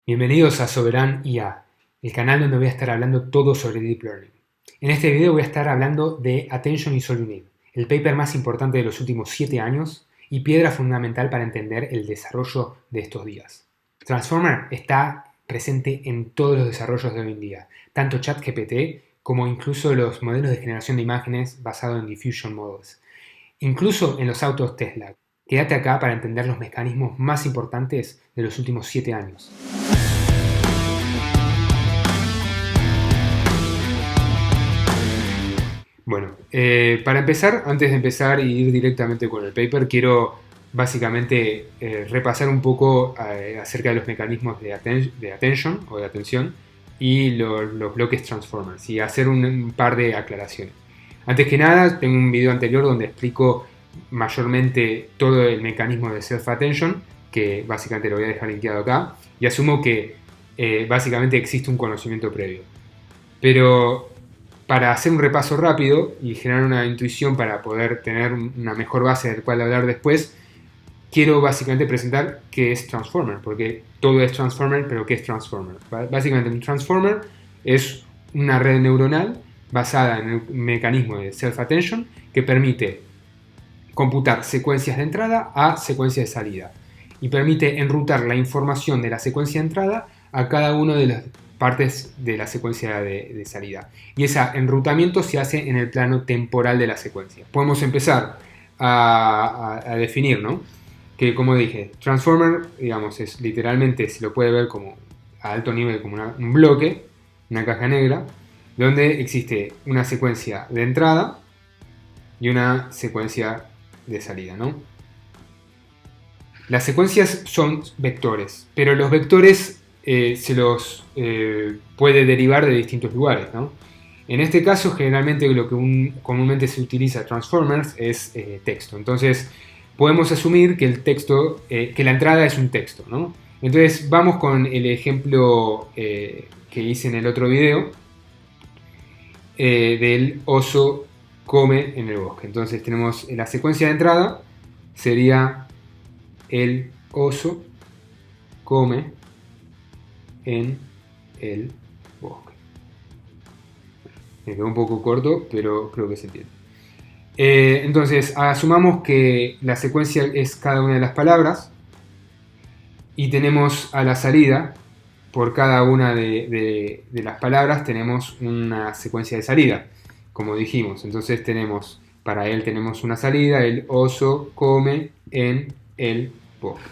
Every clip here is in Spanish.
Bienvenidos a Sovereign IA, el canal donde voy a estar hablando todo sobre Deep Learning. En este video voy a estar hablando de Attention is All You Need, el paper más importante de los últimos 7 años y piedra fundamental para entender el desarrollo de estos días. Transformer está presente en todos los desarrollos de hoy en día, tanto ChatGPT como incluso los modelos de generación de imágenes basados en Diffusion Models, incluso en los autos Tesla. Quédate acá para entender los mecanismos más importantes de los últimos 7 años. Bueno, para empezar, antes de empezar y ir directamente con el paper, quiero básicamente repasar un poco acerca de los mecanismos de attention o de atención y los bloques transformers y hacer un par de aclaraciones. Antes que nada, tengo un video anterior donde explico mayormente todo el mecanismo de self-attention, que básicamente lo voy a dejar linkeado acá, y asumo que básicamente existe un conocimiento previo. Pero para hacer un repaso rápido y generar una intuición para poder tener una mejor base del cual hablar después, quiero básicamente presentar qué es Transformer, porque todo es Transformer, pero ¿qué es Transformer? Básicamente un Transformer es una red neuronal basada en el mecanismo de self-attention que permite computar secuencias de entrada a secuencias de salida y permite enrutar la información de la secuencia de entrada a cada una de las partes de la secuencia de salida. Y ese enrutamiento se hace en el plano temporal de la secuencia. Podemos empezar a definir, ¿no? Que como dije, Transformer, digamos, es literalmente, se lo puede ver como a alto nivel como un bloque, una caja negra, donde existe una secuencia de entrada y una secuencia de salida, ¿no? Las secuencias son vectores, pero los vectores se los puede derivar de distintos lugares, ¿no? En este caso, generalmente lo que comúnmente se utiliza Transformers es texto. Entonces, podemos asumir que el texto, que la entrada es un texto, ¿no? Entonces, vamos con el ejemplo que hice en el otro video del oso come en el bosque. Entonces, tenemos la secuencia de entrada, sería el oso come en el bosque. Me quedó un poco corto, pero creo que se entiende. Entonces, asumamos que la secuencia es cada una de las palabras y tenemos a la salida, por cada una de las palabras, tenemos una secuencia de salida, como dijimos. Entonces, para él tenemos una salida, el oso come en el bosque.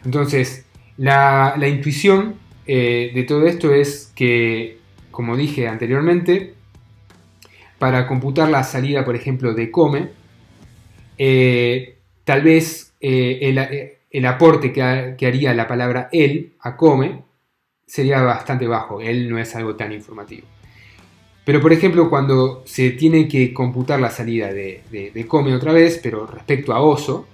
Entonces, la intuición de todo esto es que, como dije anteriormente, para computar la salida, por ejemplo, de come, tal vez el aporte que haría la palabra él a come sería bastante bajo. Él no es algo tan informativo. Pero, por ejemplo, cuando se tiene que computar la salida de come otra vez, pero respecto a oso,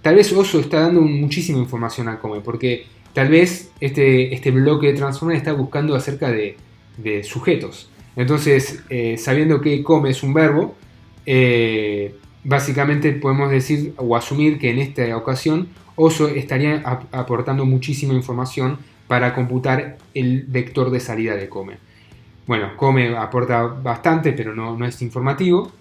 tal vez oso está dando muchísima información a come, porque tal vez este bloque de Transformer está buscando acerca de sujetos. Entonces, sabiendo que come es un verbo, básicamente podemos decir o asumir que en esta ocasión oso estaría aportando muchísima información para computar el vector de salida de come. Bueno, come aporta bastante, pero no es informativo.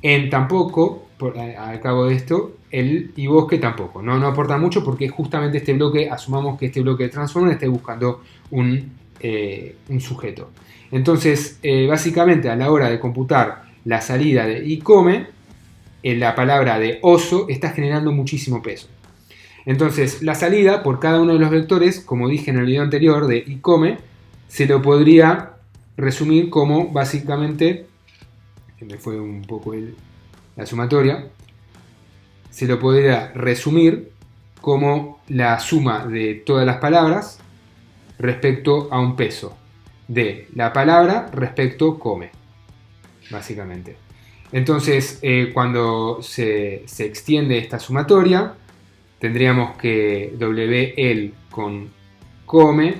En tampoco, al cabo de esto, el y bosque tampoco. No aporta mucho porque justamente este bloque, asumamos que este bloque de Transformer esté buscando un sujeto. Entonces, básicamente a la hora de computar la salida de y come, la palabra de oso está generando muchísimo peso. Entonces, la salida por cada uno de los vectores, como dije en el video anterior de y come, se lo podría resumir como básicamente, que me fue un poco la sumatoria, se lo podría resumir como la suma de todas las palabras respecto a un peso de la palabra respecto come, básicamente. Entonces, cuando se extiende esta sumatoria, tendríamos que WL con come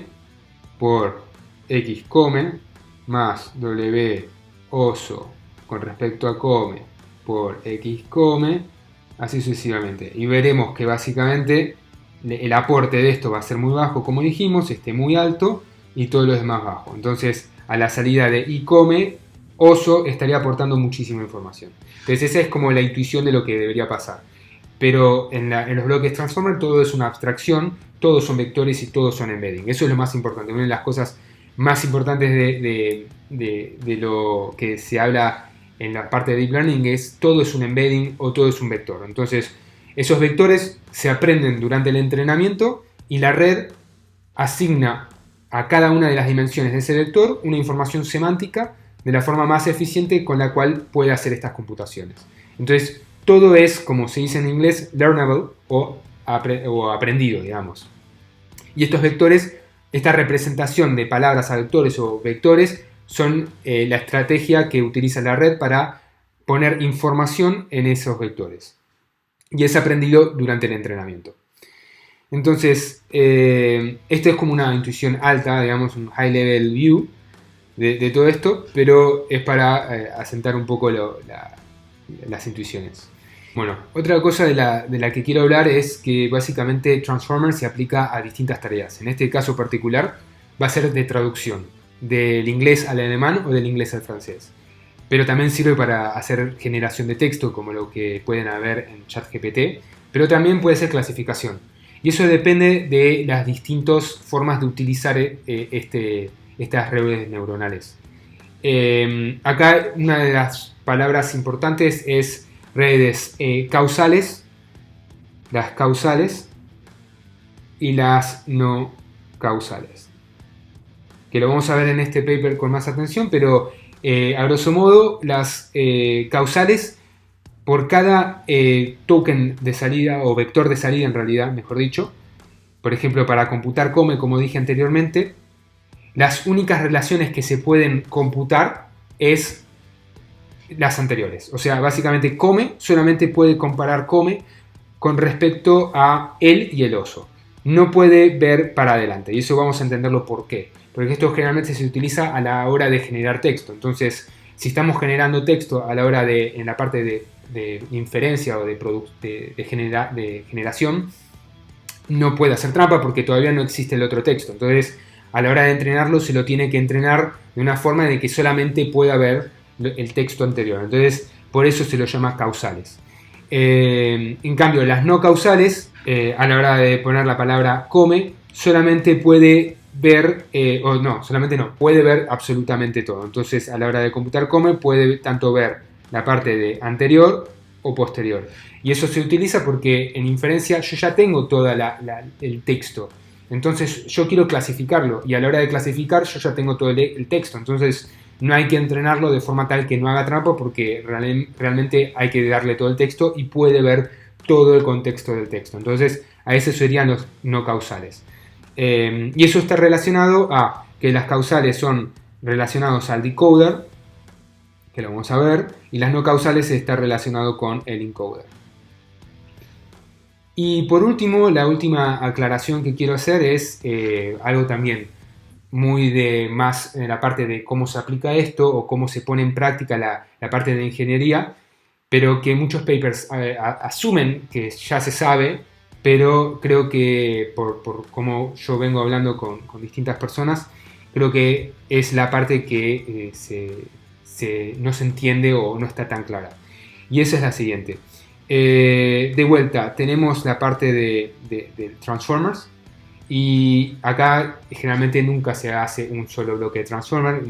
por X come más W oso con respecto a come por X come, así sucesivamente. Y veremos que básicamente el aporte de esto va a ser muy bajo, como dijimos, este muy alto y todo lo demás bajo. Entonces, a la salida de y come, oso estaría aportando muchísima información. Entonces, esa es como la intuición de lo que debería pasar. Pero en los bloques Transformer todo es una abstracción, todos son vectores y todos son embedding. Eso es lo más importante. Una de las cosas más importantes de lo que se habla en la parte de Deep Learning es todo es un embedding o todo es un vector. Entonces, esos vectores se aprenden durante el entrenamiento y la red asigna a cada una de las dimensiones de ese vector una información semántica de la forma más eficiente con la cual puede hacer estas computaciones. Entonces, todo es, como se dice en inglés, learnable o aprendido, digamos. Y estos vectores, esta representación de palabras a vectores o vectores, son la estrategia que utiliza la red para poner información en esos vectores. Y es aprendido durante el entrenamiento. Entonces, esto es como una intuición alta, digamos, un high level view de todo esto, pero es para asentar un poco las intuiciones. Bueno, otra cosa de la que quiero hablar es que básicamente Transformer se aplica a distintas tareas. En este caso particular va a ser de traducción, del inglés al alemán o del inglés al francés. Pero también sirve para hacer generación de texto, como lo que pueden haber en ChatGPT, pero también puede ser clasificación. Y eso depende de las distintas formas de utilizar estas redes neuronales. Acá una de las palabras importantes es redes causales, las causales y las no causales, que lo vamos a ver en este paper con más atención, pero a grosso modo las causales, por cada token de salida o vector de salida en realidad, mejor dicho, por ejemplo para computar come, como dije anteriormente, las únicas relaciones que se pueden computar es las anteriores. O sea, básicamente come solamente puede comparar come con respecto a él y el oso. No puede ver para adelante. Y eso vamos a entenderlo por qué. Porque esto generalmente se utiliza a la hora de generar texto. Entonces, si estamos generando texto a la hora de, en la parte de inferencia o de generación, no puede hacer trampa porque todavía no existe el otro texto. Entonces, a la hora de entrenarlo, se lo tiene que entrenar de una forma de que solamente pueda ver el texto anterior. Entonces, por eso se lo llama causales. En cambio, las no causales, a la hora de poner la palabra come, solamente puede ver, puede ver absolutamente todo. Entonces, a la hora de computar come, puede tanto ver la parte de anterior o posterior. Y eso se utiliza porque en inferencia yo ya tengo todo el texto. Entonces, yo quiero clasificarlo. Y a la hora de clasificar, yo ya tengo todo el texto. Entonces, no hay que entrenarlo de forma tal que no haga trampa porque realmente hay que darle todo el texto y puede ver todo el contexto del texto. Entonces, a esos serían los no causales. Y eso está relacionado a que las causales son relacionados al decoder, que lo vamos a ver, y las no causales está relacionado con el encoder. Y por último, la última aclaración que quiero hacer es algo también muy más en la parte de cómo se aplica esto o cómo se pone en práctica la parte de ingeniería, pero que muchos papers asumen que ya se sabe, pero creo que por cómo yo vengo hablando con distintas personas, creo que es la parte que no se entiende o no está tan clara. Y esa es la siguiente. De vuelta, tenemos la parte de Transformers. Y acá generalmente nunca se hace un solo bloque de Transformer.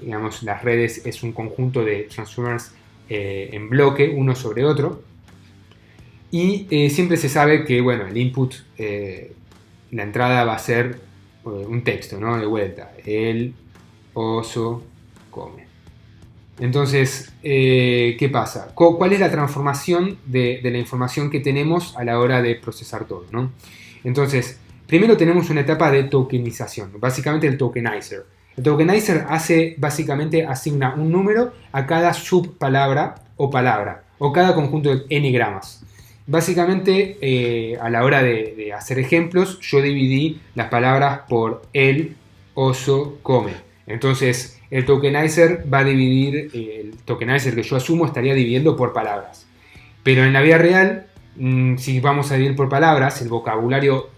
Digamos, las redes es un conjunto de Transformers en bloque, uno sobre otro. Y siempre se sabe que, bueno, el input, la entrada va a ser un texto, ¿no? De vuelta. El oso come. Entonces, ¿qué pasa? ¿Cuál es la transformación de la información que tenemos a la hora de procesar todo, ¿no? Entonces, primero tenemos una etapa de tokenización, básicamente el tokenizer. El tokenizer básicamente asigna un número a cada subpalabra o palabra, o cada conjunto de n gramas. Básicamente, a la hora de hacer ejemplos, yo dividí las palabras por el oso come. Entonces, el tokenizer va a dividir, el tokenizer que yo asumo estaría dividiendo por palabras. Pero en la vida real, Si vamos a dividir por palabras, el vocabulario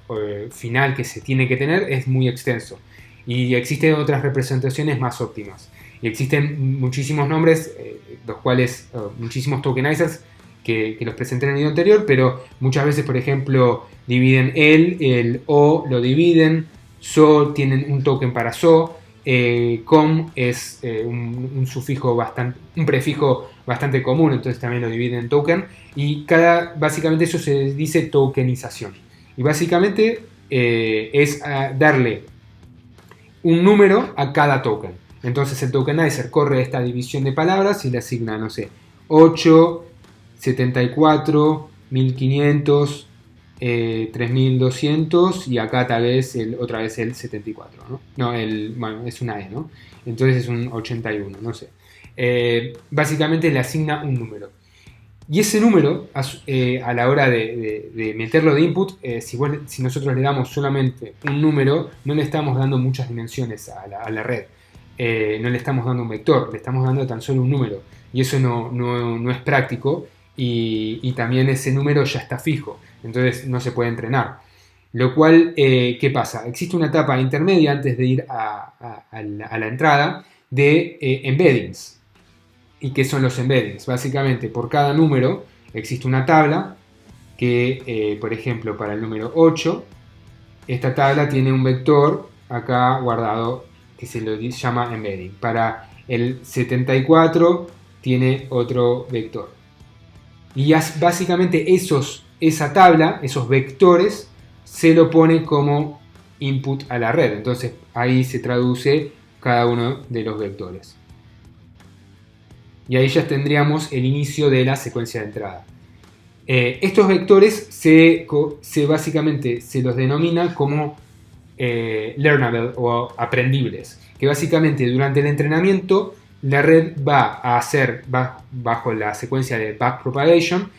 final que se tiene que tener es muy extenso. Y existen otras representaciones más óptimas. Y existen muchísimos nombres, los cuales, muchísimos tokenizers que los presenté en el video anterior, pero muchas veces, por ejemplo, dividen el O lo dividen, SO tienen un token para SO, COM es un sufijo bastante, un prefijo bastante común, entonces también lo dividen en token, y básicamente eso se dice tokenización. Y básicamente es darle un número a cada token. Entonces el tokenizer corre esta división de palabras y le asigna, no sé, 8, 74, 1500, 3200 y acá tal vez otra vez el 74, ¿no? Bueno, es una E, ¿no? Entonces es un 81, no sé. Básicamente le asigna un número. Y ese número, a la hora de meterlo de input, si nosotros le damos solamente un número, no le estamos dando muchas dimensiones a la red. No le estamos dando un vector, le estamos dando tan solo un número. Y eso no es práctico. Y también ese número ya está fijo. Entonces no se puede entrenar. Lo cual, ¿qué pasa? Existe una etapa intermedia antes de ir a la entrada de embeddings. ¿Y qué son los embeddings? Básicamente, por cada número existe una tabla que, por ejemplo, para el número 8, esta tabla tiene un vector acá guardado que se lo llama embedding. Para el 74 tiene otro vector. Y básicamente esa tabla, esos vectores, se lo pone como input a la red. Entonces ahí se traduce cada uno de los vectores. Y ahí ya tendríamos el inicio de la secuencia de entrada. Estos vectores básicamente se los denomina como learnable o aprendibles, que básicamente durante el entrenamiento la red va a hacer, bajo la secuencia de backpropagation,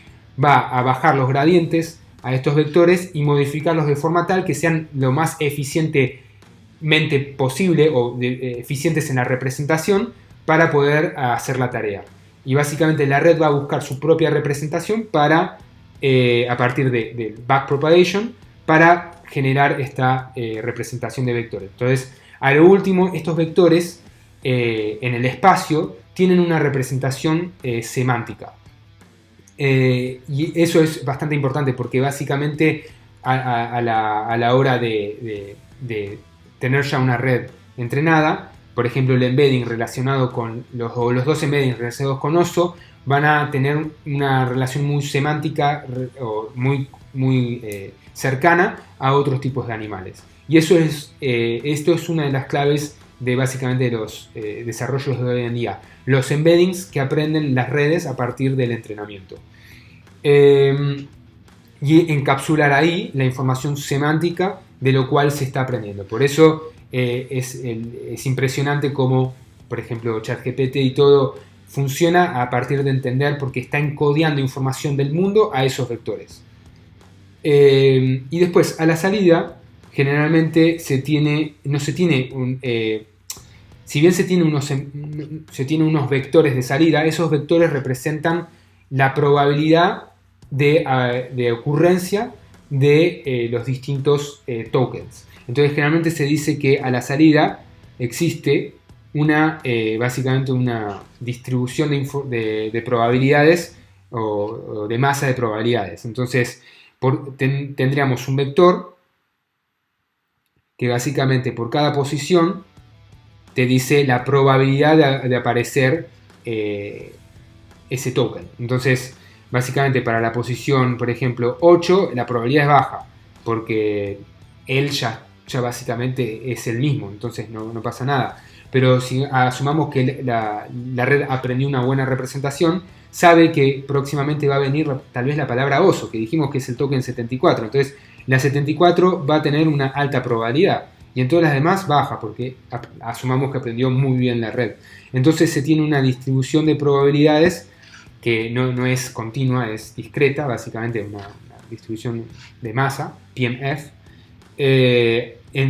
va a bajar los gradientes a estos vectores y modificarlos de forma tal que sean lo más eficientemente posible o eficientes en la representación para poder hacer la tarea. Y básicamente la red va a buscar su propia representación para, a partir de backpropagation, para generar esta representación de vectores. Entonces, a lo último, estos vectores en el espacio tienen una representación semántica. Y eso es bastante importante porque básicamente a la hora de tener ya una red entrenada, por ejemplo el embedding relacionado con los dos embeddings relacionados con oso van a tener una relación muy semántica o muy cercana a otros tipos de animales. Y esto es una de las claves de básicamente los desarrollos de hoy en día. Los embeddings que aprenden las redes a partir del entrenamiento. Y encapsular ahí la información semántica de lo cual se está aprendiendo. Por eso es impresionante cómo, por ejemplo, ChatGPT y todo funciona a partir de entender porque está encodeando información del mundo a esos vectores. Y después, a la salida, generalmente si bien se tiene unos vectores de salida, esos vectores representan la probabilidad de ocurrencia de los distintos tokens. Entonces generalmente se dice que a la salida existe básicamente una distribución de probabilidades o de masa de probabilidades. Entonces tendríamos un vector que básicamente por cada posición te dice la probabilidad de aparecer ese token. Entonces básicamente para la posición, por ejemplo, 8, la probabilidad es baja porque él ya básicamente es el mismo, entonces no pasa nada. Pero si asumamos que la red aprendió una buena representación, sabe que próximamente va a venir tal vez la palabra oso, que dijimos que es el token 74. Entonces la 74 va a tener una alta probabilidad y en todas las demás baja, porque asumamos que aprendió muy bien la red. Entonces se tiene una distribución de probabilidades que no es continua, es discreta, básicamente una distribución de masa, PMF,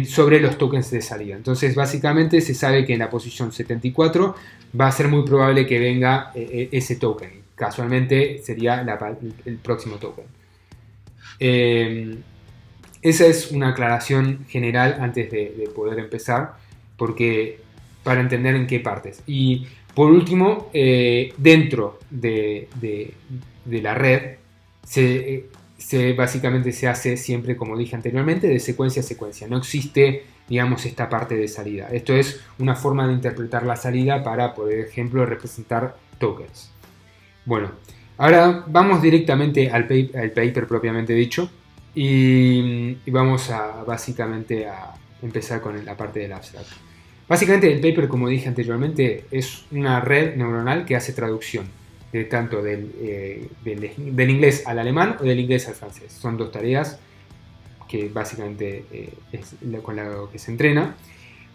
sobre los tokens de salida. Entonces básicamente se sabe que en la posición 74 va a ser muy probable que venga ese token. Casualmente sería el próximo token. Eh, Esa es una aclaración general antes de poder empezar, porque para entender en qué partes. Y por último, dentro de la red, básicamente se hace siempre, como dije anteriormente, de secuencia a secuencia. No existe, digamos, esta parte de salida. Esto es una forma de interpretar la salida para, por ejemplo, representar tokens. Bueno, ahora vamos directamente al paper propiamente dicho y vamos básicamente a empezar con la parte del abstract. Básicamente el paper, como dije anteriormente, es una red neuronal que hace traducción de tanto del inglés al alemán o del inglés al francés. Son dos tareas que básicamente es con lo que se entrena.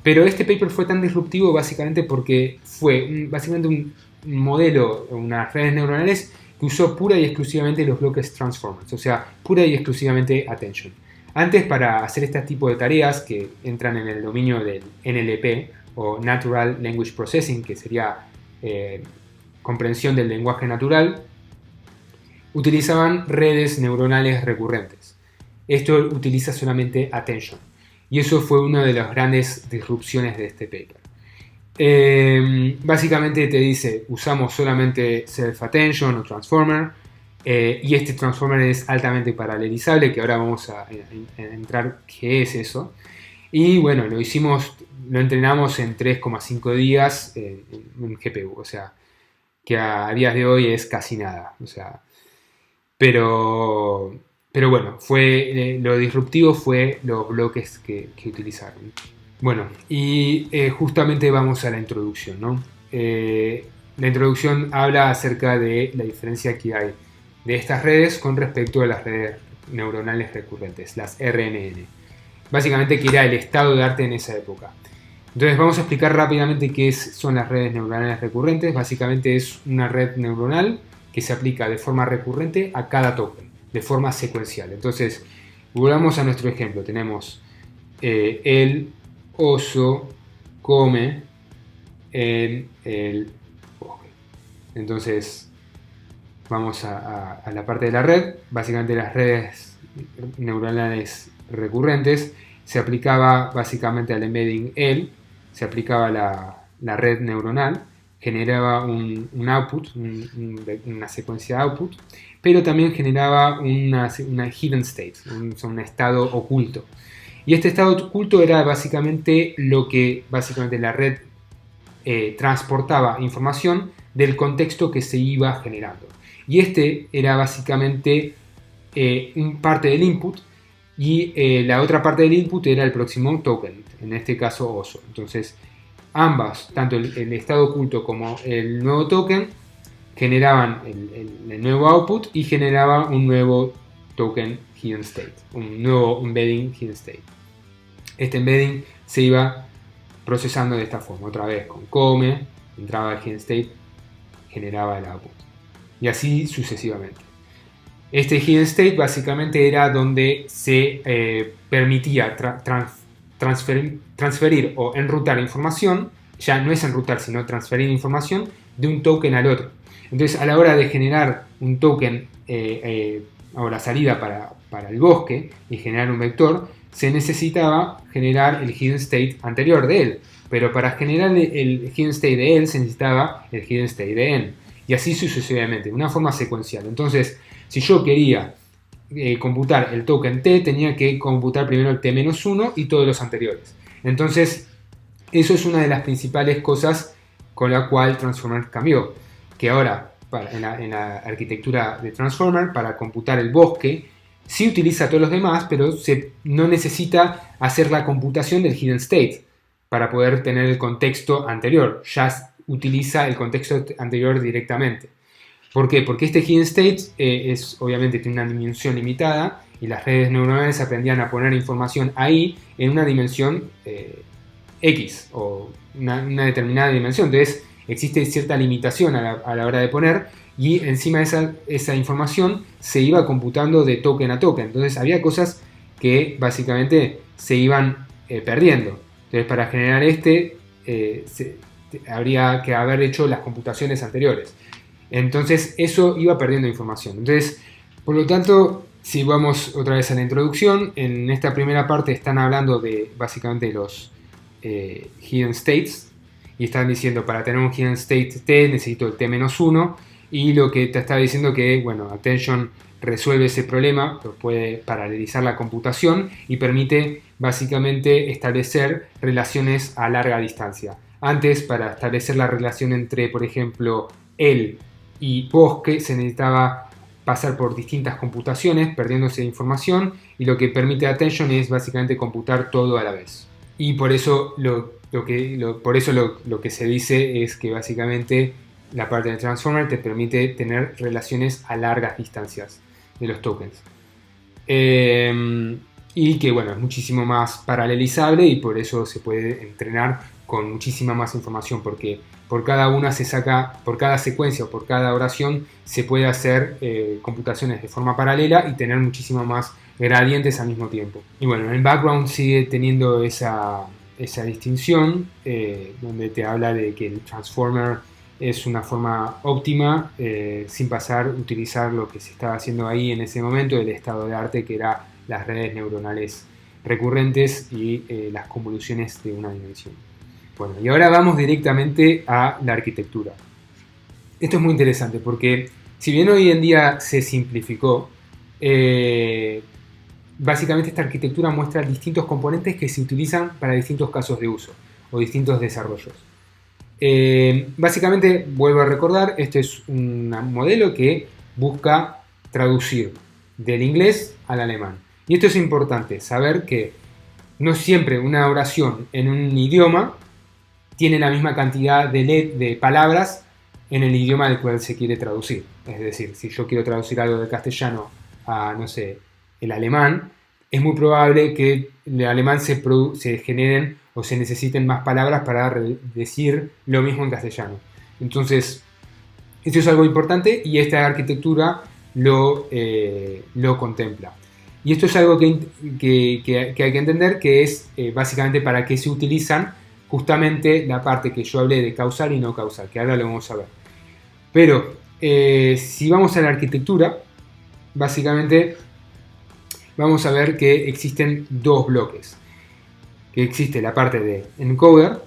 Pero este paper fue tan disruptivo básicamente porque fue básicamente un modelo, unas redes neuronales que usó pura y exclusivamente los bloques transformers, o sea, pura y exclusivamente attention. Antes, para hacer este tipo de tareas que entran en el dominio del NLP o Natural Language Processing, que sería comprensión del lenguaje natural, utilizaban redes neuronales recurrentes. Esto utiliza solamente attention. Y eso fue una de las grandes disrupciones de este paper. Básicamente te dice, usamos solamente self-attention o transformer, y este transformer es altamente paralelizable, que ahora vamos a entrar qué es eso. Y bueno, lo entrenamos en 3,5 días en GPU, o sea, que a días de hoy es casi nada, o sea, pero bueno, lo disruptivo fue los bloques que utilizaron. Bueno, y justamente vamos a la introducción, ¿no? La introducción habla acerca de la diferencia que hay de estas redes con respecto a las redes neuronales recurrentes, las RNN. Básicamente que era el estado de arte en esa época. Entonces vamos a explicar rápidamente qué son las redes neuronales recurrentes. Básicamente es una red neuronal que se aplica de forma recurrente a cada token, de forma secuencial. Entonces, volvamos a nuestro ejemplo. Tenemos el oso come en el bosque. Entonces, vamos a la parte de la red. Básicamente las redes neuronales recurrentes se aplicaba básicamente al embedding el, se aplicaba la red neuronal, generaba un output, una secuencia de output, pero también generaba una hidden state, un estado oculto. Y este estado oculto era básicamente lo que básicamente la red transportaba información del contexto que se iba generando. Y este era básicamente parte del input, y la otra parte del input era el próximo token, en este caso oso. Entonces ambas, tanto el estado oculto como el nuevo token, generaban el nuevo output y generaba un nuevo token hidden state, un nuevo embedding hidden state. Este embedding se iba procesando de esta forma, otra vez con come, entraba el hidden state, generaba el output, y así sucesivamente. Este hidden state básicamente era donde se permitía transferir o enrutar información, ya no es enrutar sino transferir información de un token al otro. Entonces a la hora de generar un token o la salida para el bosque y generar un vector, se necesitaba generar el hidden state anterior de él, pero para generar el hidden state de él se necesitaba el hidden state de n, y así sucesivamente, de una forma secuencial. Entonces, si yo quería computar el token t, tenía que computar primero el t-1 y todos los anteriores. Entonces, eso es una de las principales cosas con la cual Transformer cambió, que ahora en la arquitectura de Transformer, para computar el bosque, sí utiliza todos los demás, pero no necesita hacer la computación del hidden state para poder tener el contexto anterior. Ya utiliza el contexto anterior directamente. ¿Por qué? Porque este hidden state obviamente tiene una dimensión limitada, y las redes neuronales aprendían a poner información ahí en una dimensión X o una determinada dimensión. Entonces existe cierta limitación a la hora de poner, y encima de esa información se iba computando de token a token. Entonces había cosas que básicamente se iban perdiendo. Entonces para generar habría que haber hecho las computaciones anteriores. Entonces eso iba perdiendo información. Entonces, por lo tanto, Si vamos otra vez a la introducción, en esta primera parte están hablando de básicamente los hidden states y están diciendo para tener un hidden state t necesito el t-1 y lo que te está diciendo que, bueno, Attention resuelve ese problema, puede paralelizar la computación y permite básicamente establecer relaciones a larga distancia. Antes, para establecer la relación entre, por ejemplo, él y bosque, se necesitaba pasar por distintas computaciones, perdiéndose información, y lo que permite Attention es básicamente computar todo a la vez. Y por eso lo que se dice es que básicamente la parte del Transformer te permite tener relaciones a largas distancias de los tokens. Y que, bueno, es muchísimo más paralelizable y por eso se puede entrenar con muchísima más información, porque por cada una se saca, por cada secuencia o por cada oración se puede hacer computaciones de forma paralela y tener muchísimo más gradientes al mismo tiempo. Y bueno, en el background sigue teniendo esa distinción donde te habla de que el Transformer es una forma óptima sin utilizar lo que se estaba haciendo ahí en ese momento, el estado de arte, que era las redes neuronales recurrentes y las convoluciones de una dimensión. Bueno, y ahora vamos directamente a la arquitectura. Esto es muy interesante porque si bien hoy en día se simplificó, básicamente esta arquitectura muestra distintos componentes que se utilizan para distintos casos de uso o distintos desarrollos. Básicamente, vuelvo a recordar, este es un modelo que busca traducir del inglés al alemán. Y esto es importante, saber que no siempre una oración en un idioma tiene la misma cantidad de palabras en el idioma del cual se quiere traducir. Es decir, si yo quiero traducir algo del castellano a, no sé, el alemán, es muy probable que en el alemán se generen o se necesiten más palabras para decir lo mismo en castellano. Entonces, esto es algo importante y esta arquitectura lo contempla. Y esto es algo que hay que entender, que es básicamente para qué se utilizan justamente la parte que yo hablé de causal y no causal, que ahora lo vamos a ver. Pero si vamos a la arquitectura, básicamente vamos a ver que existen dos bloques. Que existe la parte de encoder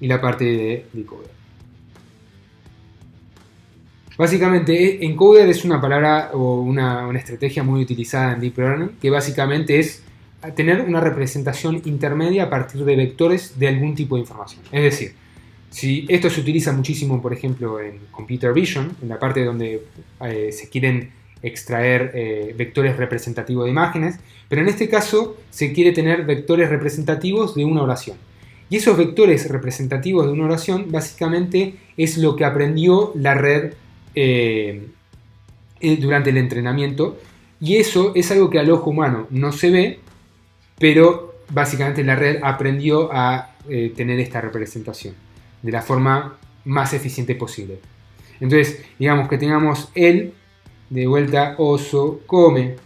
y la parte de decoder. Básicamente, encoder es una palabra o una estrategia muy utilizada en Deep Learning, que básicamente es tener una representación intermedia a partir de vectores de algún tipo de información. Es decir, si esto se utiliza muchísimo, por ejemplo, en Computer Vision, en la parte donde se quieren extraer vectores representativos de imágenes, pero en este caso se quiere tener vectores representativos de una oración. Y esos vectores representativos de una oración básicamente es lo que aprendió la red durante el entrenamiento, y eso es algo que al ojo humano no se ve, pero básicamente la red aprendió a tener esta representación de la forma más eficiente posible. Entonces, digamos que tengamos el de vuelta oso come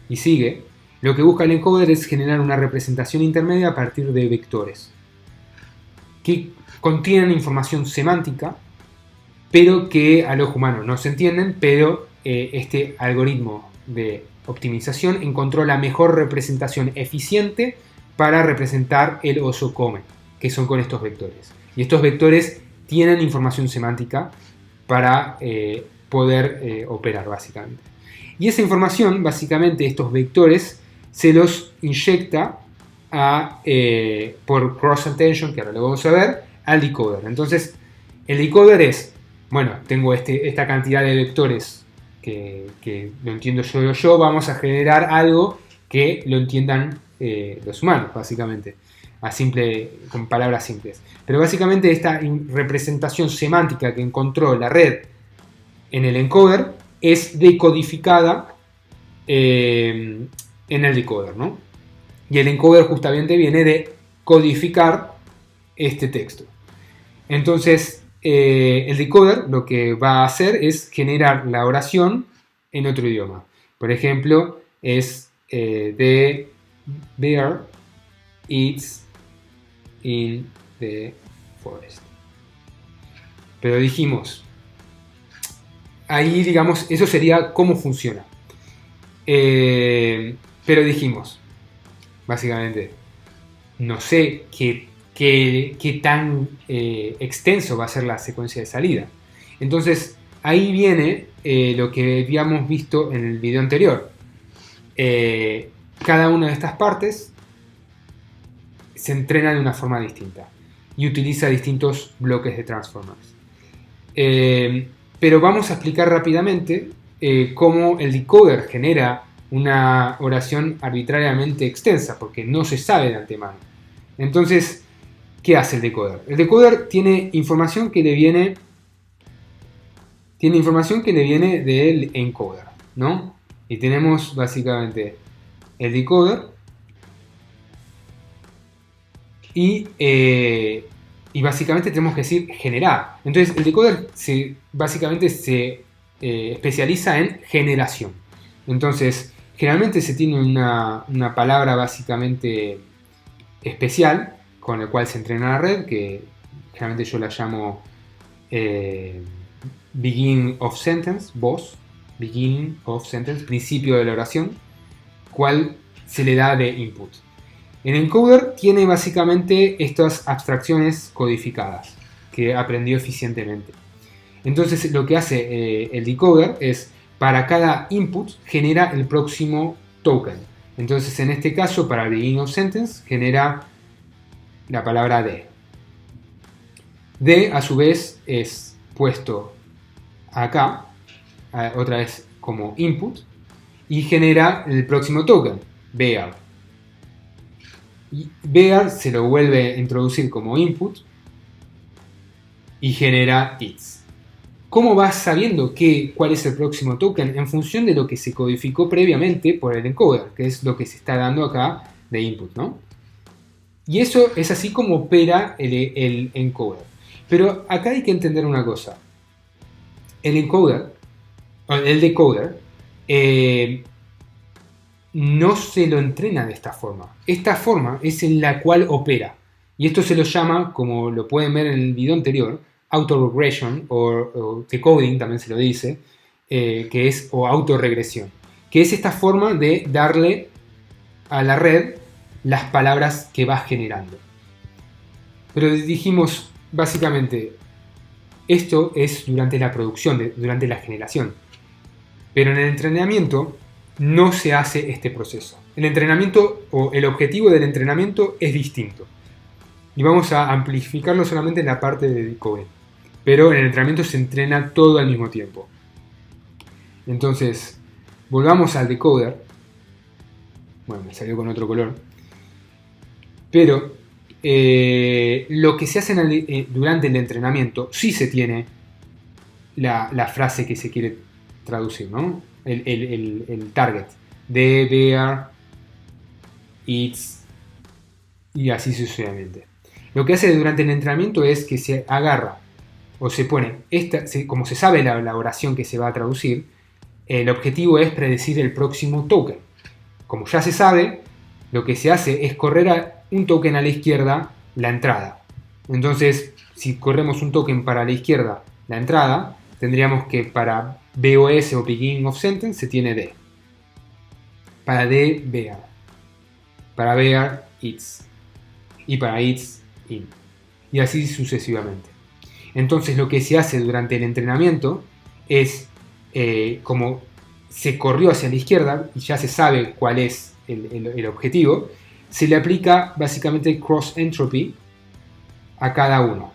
y sigue. Lo que busca el encoder es generar una representación intermedia a partir de vectores que contienen información semántica, pero que al ojo humano no se entienden, pero este algoritmo de optimización encontró la mejor representación eficiente para representar el oso come, que son con estos vectores. Y estos vectores tienen información semántica para poder operar básicamente. Y esa información, básicamente estos vectores, se los inyecta por cross attention, que ahora lo vamos a ver, al decoder. Entonces, el decoder es, bueno, tengo esta cantidad de vectores que lo entiendo yo, vamos a generar algo que lo entiendan los humanos, básicamente, con palabras simples. Pero básicamente esta representación semántica que encontró la red en el encoder es decodificada en el decoder, ¿no? Y el encoder justamente viene de codificar este texto. Entonces, el decoder lo que va a hacer es generar la oración en otro idioma. Por ejemplo, es the bear eats in the forest. Pero dijimos, ahí, digamos, eso sería cómo funciona. Pero dijimos, básicamente, no sé qué tan extenso va a ser la secuencia de salida. Entonces, ahí viene lo que habíamos visto en el video anterior. Cada una de estas partes se entrena de una forma distinta y utiliza distintos bloques de transformers. Pero vamos a explicar rápidamente cómo el decoder genera una oración arbitrariamente extensa, porque no se sabe de antemano. Entonces, ¿qué hace el decoder? El decoder tiene información que le viene del encoder, ¿no? Y tenemos básicamente el decoder y básicamente tenemos que decir generar. Entonces el decoder básicamente se especializa en generación. Entonces generalmente se tiene una palabra básicamente especial con la cual se entrena la red, que generalmente yo la llamo begin of sentence, BOS, beginning of sentence, principio de la oración, cual se le da de input. El encoder tiene básicamente estas abstracciones codificadas que aprendió eficientemente. Entonces lo que hace el decoder es, para cada input genera el próximo token. Entonces en este caso, para beginning of sentence genera la palabra de. De a su vez es puesto acá, otra vez como input, y genera el próximo token, bear. Y bear se lo vuelve a introducir como input y genera its. ¿Cómo vas sabiendo cuál es el próximo token? En función de lo que se codificó previamente por el encoder, que es lo que se está dando acá de input, ¿no? Y eso es así como opera el encoder. Pero acá hay que entender una cosa. El decoder, no se lo entrena de esta forma. Esta forma es en la cual opera. Y esto se lo llama, como lo pueden ver en el video anterior, autoregression o decoding, también se lo dice, o autorregresión, que es esta forma de darle a la red las palabras que va generando. Pero dijimos, básicamente, esto es durante la producción, durante la generación. Pero en el entrenamiento no se hace este proceso. El entrenamiento o el objetivo del entrenamiento es distinto. Y vamos a amplificarlo solamente en la parte de decoding. Pero en el entrenamiento se entrena todo al mismo tiempo. Entonces, volvamos al decoder. Bueno, me salió con otro color. Pero lo que se hace durante el entrenamiento, sí se tiene la frase que se quiere traducir, ¿no? El target. De, bear, its, y así sucesivamente. Lo que hace durante el entrenamiento es que se agarra o se pone, como se sabe la oración que se va a traducir, el objetivo es predecir el próximo token. Como ya se sabe, lo que se hace es correr un token a la izquierda, la entrada. Entonces, si corremos un token para la izquierda, la entrada, tendríamos que para BOS o beginning of sentence se tiene D. Para D, bear. Para bear, its. Y para its, in. Y así sucesivamente. Entonces lo que se hace durante el entrenamiento es, como se corrió hacia la izquierda y ya se sabe cuál es el objetivo, se le aplica básicamente cross entropy a cada uno.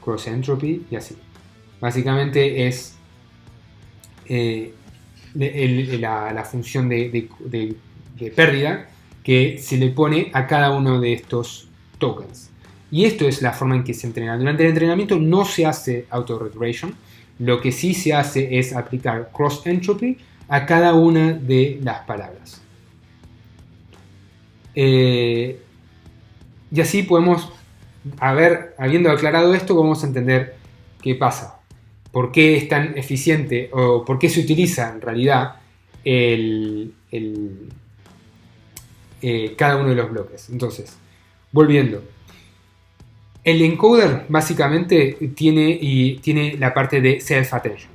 Cross entropy y así. Básicamente es la función de pérdida que se le pone a cada uno de estos tokens. Y esto es la forma en que se entrena. Durante el entrenamiento no se hace auto-regression. Lo que sí se hace es aplicar cross entropy a cada una de las palabras. Y así podemos, habiendo aclarado esto, vamos a entender qué pasa. Por qué es tan eficiente o por qué se utiliza en realidad cada uno de los bloques. Entonces, volviendo. El encoder básicamente tiene la parte de self-attention,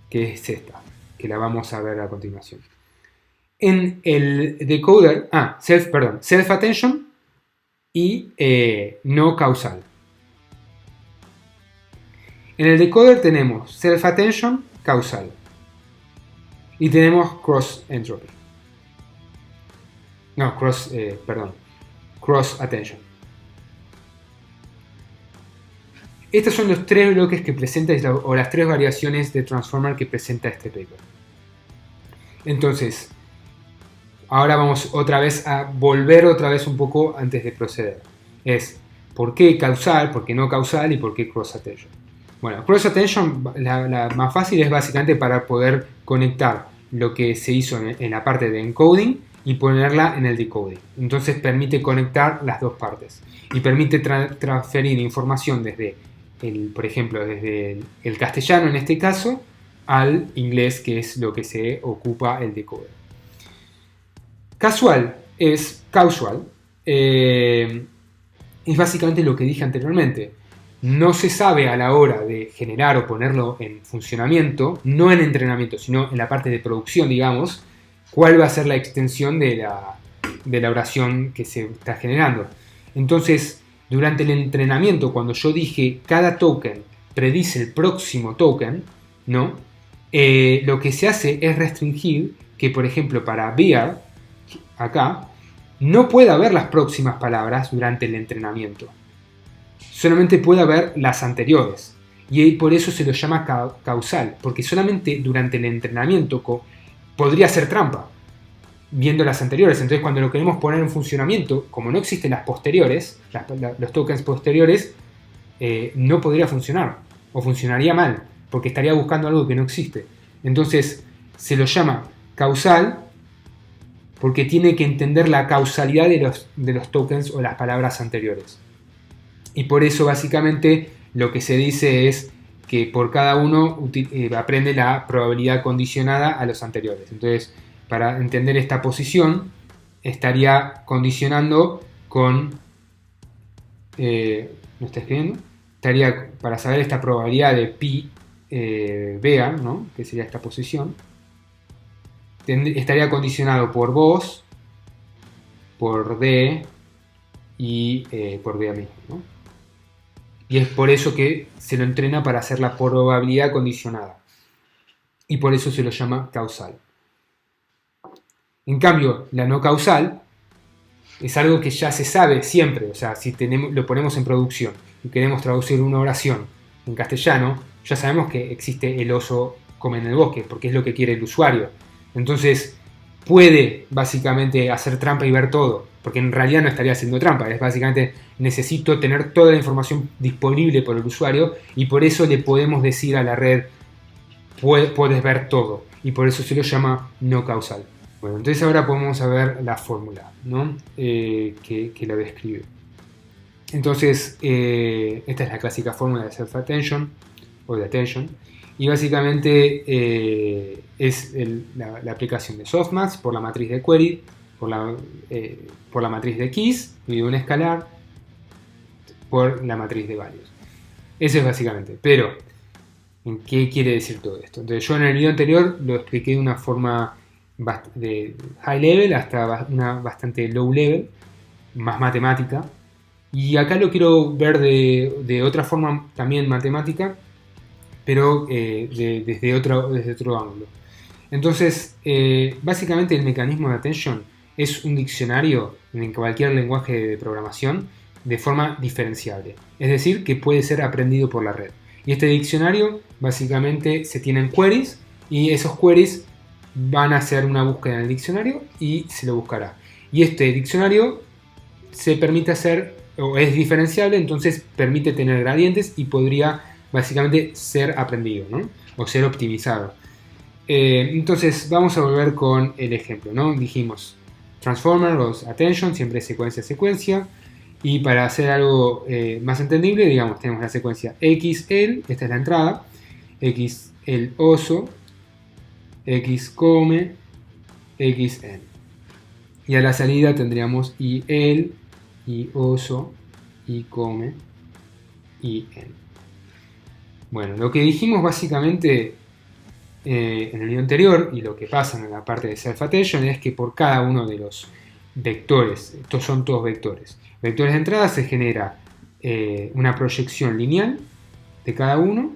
que es esta, que la vamos a ver a continuación. En el decoder, self-attention y no causal. En el decoder tenemos self-attention, causal. Y tenemos cross-entropy. No, cross-attention. Estos son los tres bloques que presenta, o las tres variaciones de transformer que presenta este paper. Entonces, ahora vamos otra vez a volver un poco antes de proceder. Es por qué causal, por qué no causal y por qué cross-attention. Bueno, cross-attention, la más fácil es básicamente para poder conectar lo que se hizo en la parte de encoding y ponerla en el decoding. Entonces permite conectar las dos partes y permite transferir información desde por ejemplo, desde el castellano en este caso al inglés, que es lo que se ocupa el decoder. Causal es básicamente lo que dije anteriormente. No se sabe a la hora de generar o ponerlo en funcionamiento, no en entrenamiento, sino en la parte de producción, digamos, cuál va a ser la extensión de la oración que se está generando. Entonces, durante el entrenamiento, cuando yo dije cada token predice el próximo token, ¿no? Lo que se hace es restringir que, por ejemplo, para bear, acá, no pueda haber las próximas palabras durante el entrenamiento. Solamente puede haber las anteriores. Y por eso se lo llama causal, porque solamente durante el entrenamiento podría ser trampa, viendo las anteriores. Entonces, cuando lo queremos poner en funcionamiento, como no existen las posteriores, los tokens posteriores, no podría funcionar, o funcionaría mal, porque estaría buscando algo que no existe. Entonces, se lo llama causal, porque tiene que entender la causalidad de los tokens o las palabras anteriores. Y por eso, básicamente, lo que se dice es que por cada uno aprende la probabilidad condicionada a los anteriores. Entonces, para entender esta posición, estaría condicionando con... ¿no está escribiendo? Estaría, para saber esta probabilidad de pi bear, ¿no? Que sería esta posición, estaría condicionado por vos, por d y por b mismo, ¿no? Y es por eso que se lo entrena para hacer la probabilidad condicionada. Y por eso se lo llama causal. En cambio, la no causal es algo que ya se sabe siempre. O sea, si lo ponemos en producción y queremos traducir una oración en castellano, ya sabemos que existe el oso come en el bosque, porque es lo que quiere el usuario. Entonces, puede básicamente hacer trampa y ver todo, porque en realidad no estaría haciendo trampa. Es básicamente, necesito tener toda la información disponible por el usuario y por eso le podemos decir a la red, puedes ver todo. Y por eso se lo llama no causal. Bueno, entonces ahora podemos ver la fórmula, ¿no? que la describe. Entonces, esta es la clásica fórmula de self-attention o de attention. Y básicamente es la aplicación de softmax por la matriz de query, por la matriz de keys, dividido en escalar, por la matriz de values. Eso es básicamente. Pero, ¿qué quiere decir todo esto? Entonces, yo en el video anterior lo expliqué de una forma de high level hasta una bastante low level, más matemática, y acá lo quiero ver de otra forma también matemática, pero desde otro ángulo. Entonces, básicamente el mecanismo de attention es un diccionario en cualquier lenguaje de programación de forma diferenciable, es decir, que puede ser aprendido por la red. Y este diccionario básicamente se tienen queries y esos queries van a hacer una búsqueda en el diccionario y se lo buscará. Y este diccionario se permite hacer, o es diferenciable, entonces permite tener gradientes y podría básicamente ser aprendido, ¿no? O ser optimizado. Entonces vamos a volver con el ejemplo, ¿no? Dijimos transformer o attention, siempre secuencia a secuencia. Y para hacer algo más entendible, digamos, tenemos la secuencia XL, esta es la entrada, XL oso, X come, XN. Y a la salida tendríamos IL, I oso, y come y en. Bueno, lo que dijimos básicamente en el video anterior y lo que pasa en la parte de self-attention es que por cada uno de los vectores, estos son todos vectores de entrada, se genera una proyección lineal de cada uno,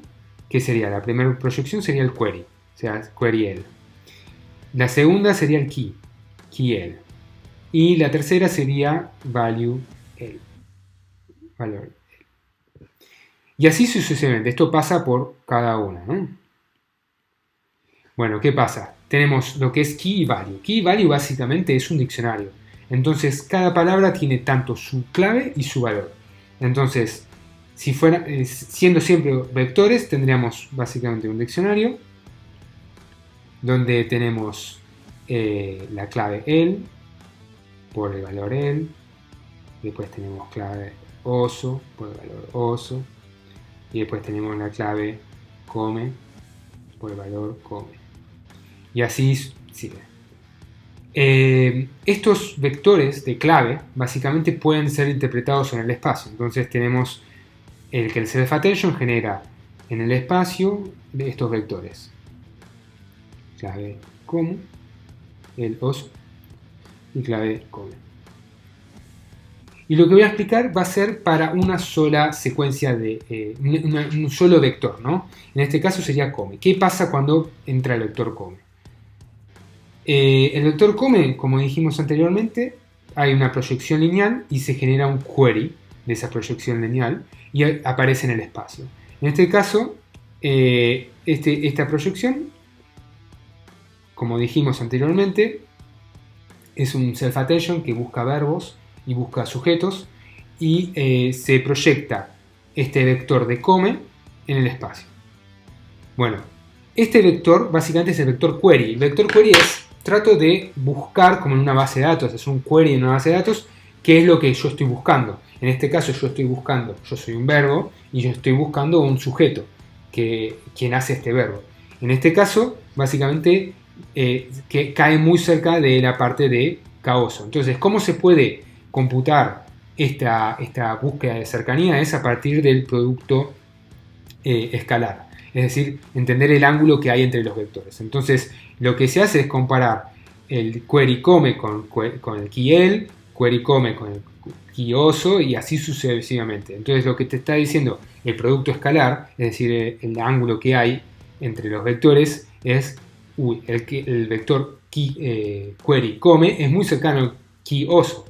que sería la primera proyección sería el query, o sea, query L. La segunda sería el key L. Y la tercera sería value L, valor L. Y así sucesivamente, esto pasa por cada una, ¿no? Bueno, ¿qué pasa? Tenemos lo que es key y value. Key y value básicamente es un diccionario. Entonces, cada palabra tiene tanto su clave y su valor. Entonces, si fuera, siendo siempre vectores, tendríamos básicamente un diccionario donde tenemos la clave el por el valor el. Después tenemos clave oso por el valor oso. Y después tenemos la clave come por el valor come. Y así sigue. Estos vectores de clave básicamente pueden ser interpretados en el espacio. Entonces tenemos que el self-attention genera en el espacio de estos vectores. Clave como, el oso y clave come. Y lo que voy a explicar va a ser para una sola secuencia de un solo vector, ¿no? En este caso sería come. ¿Qué pasa cuando entra el vector come? El vector come, como dijimos anteriormente, hay una proyección lineal y se genera un query de esa proyección lineal y aparece en el espacio. En este caso, esta proyección, como dijimos anteriormente, es un self-attention que busca verbos y busca sujetos y se proyecta este vector de come en el espacio. Bueno, este vector básicamente es el vector query. El vector query es trato de buscar como en una base de datos, es un query en una base de datos, qué es lo que yo estoy buscando. En este caso yo estoy buscando, yo soy un verbo y yo estoy buscando un sujeto, quien hace este verbo. En este caso, básicamente, que cae muy cerca de la parte de caoso. Entonces, ¿cómo se puede computar esta búsqueda de cercanía? Es a partir del producto escalar. Es decir, entender el ángulo que hay entre los vectores. Entonces, lo que se hace es comparar el query come con el key el, query come con el key oso y así sucesivamente. Entonces, lo que te está diciendo el producto escalar, es decir, el ángulo que hay entre los vectores, es el vector query come es muy cercano al key oso.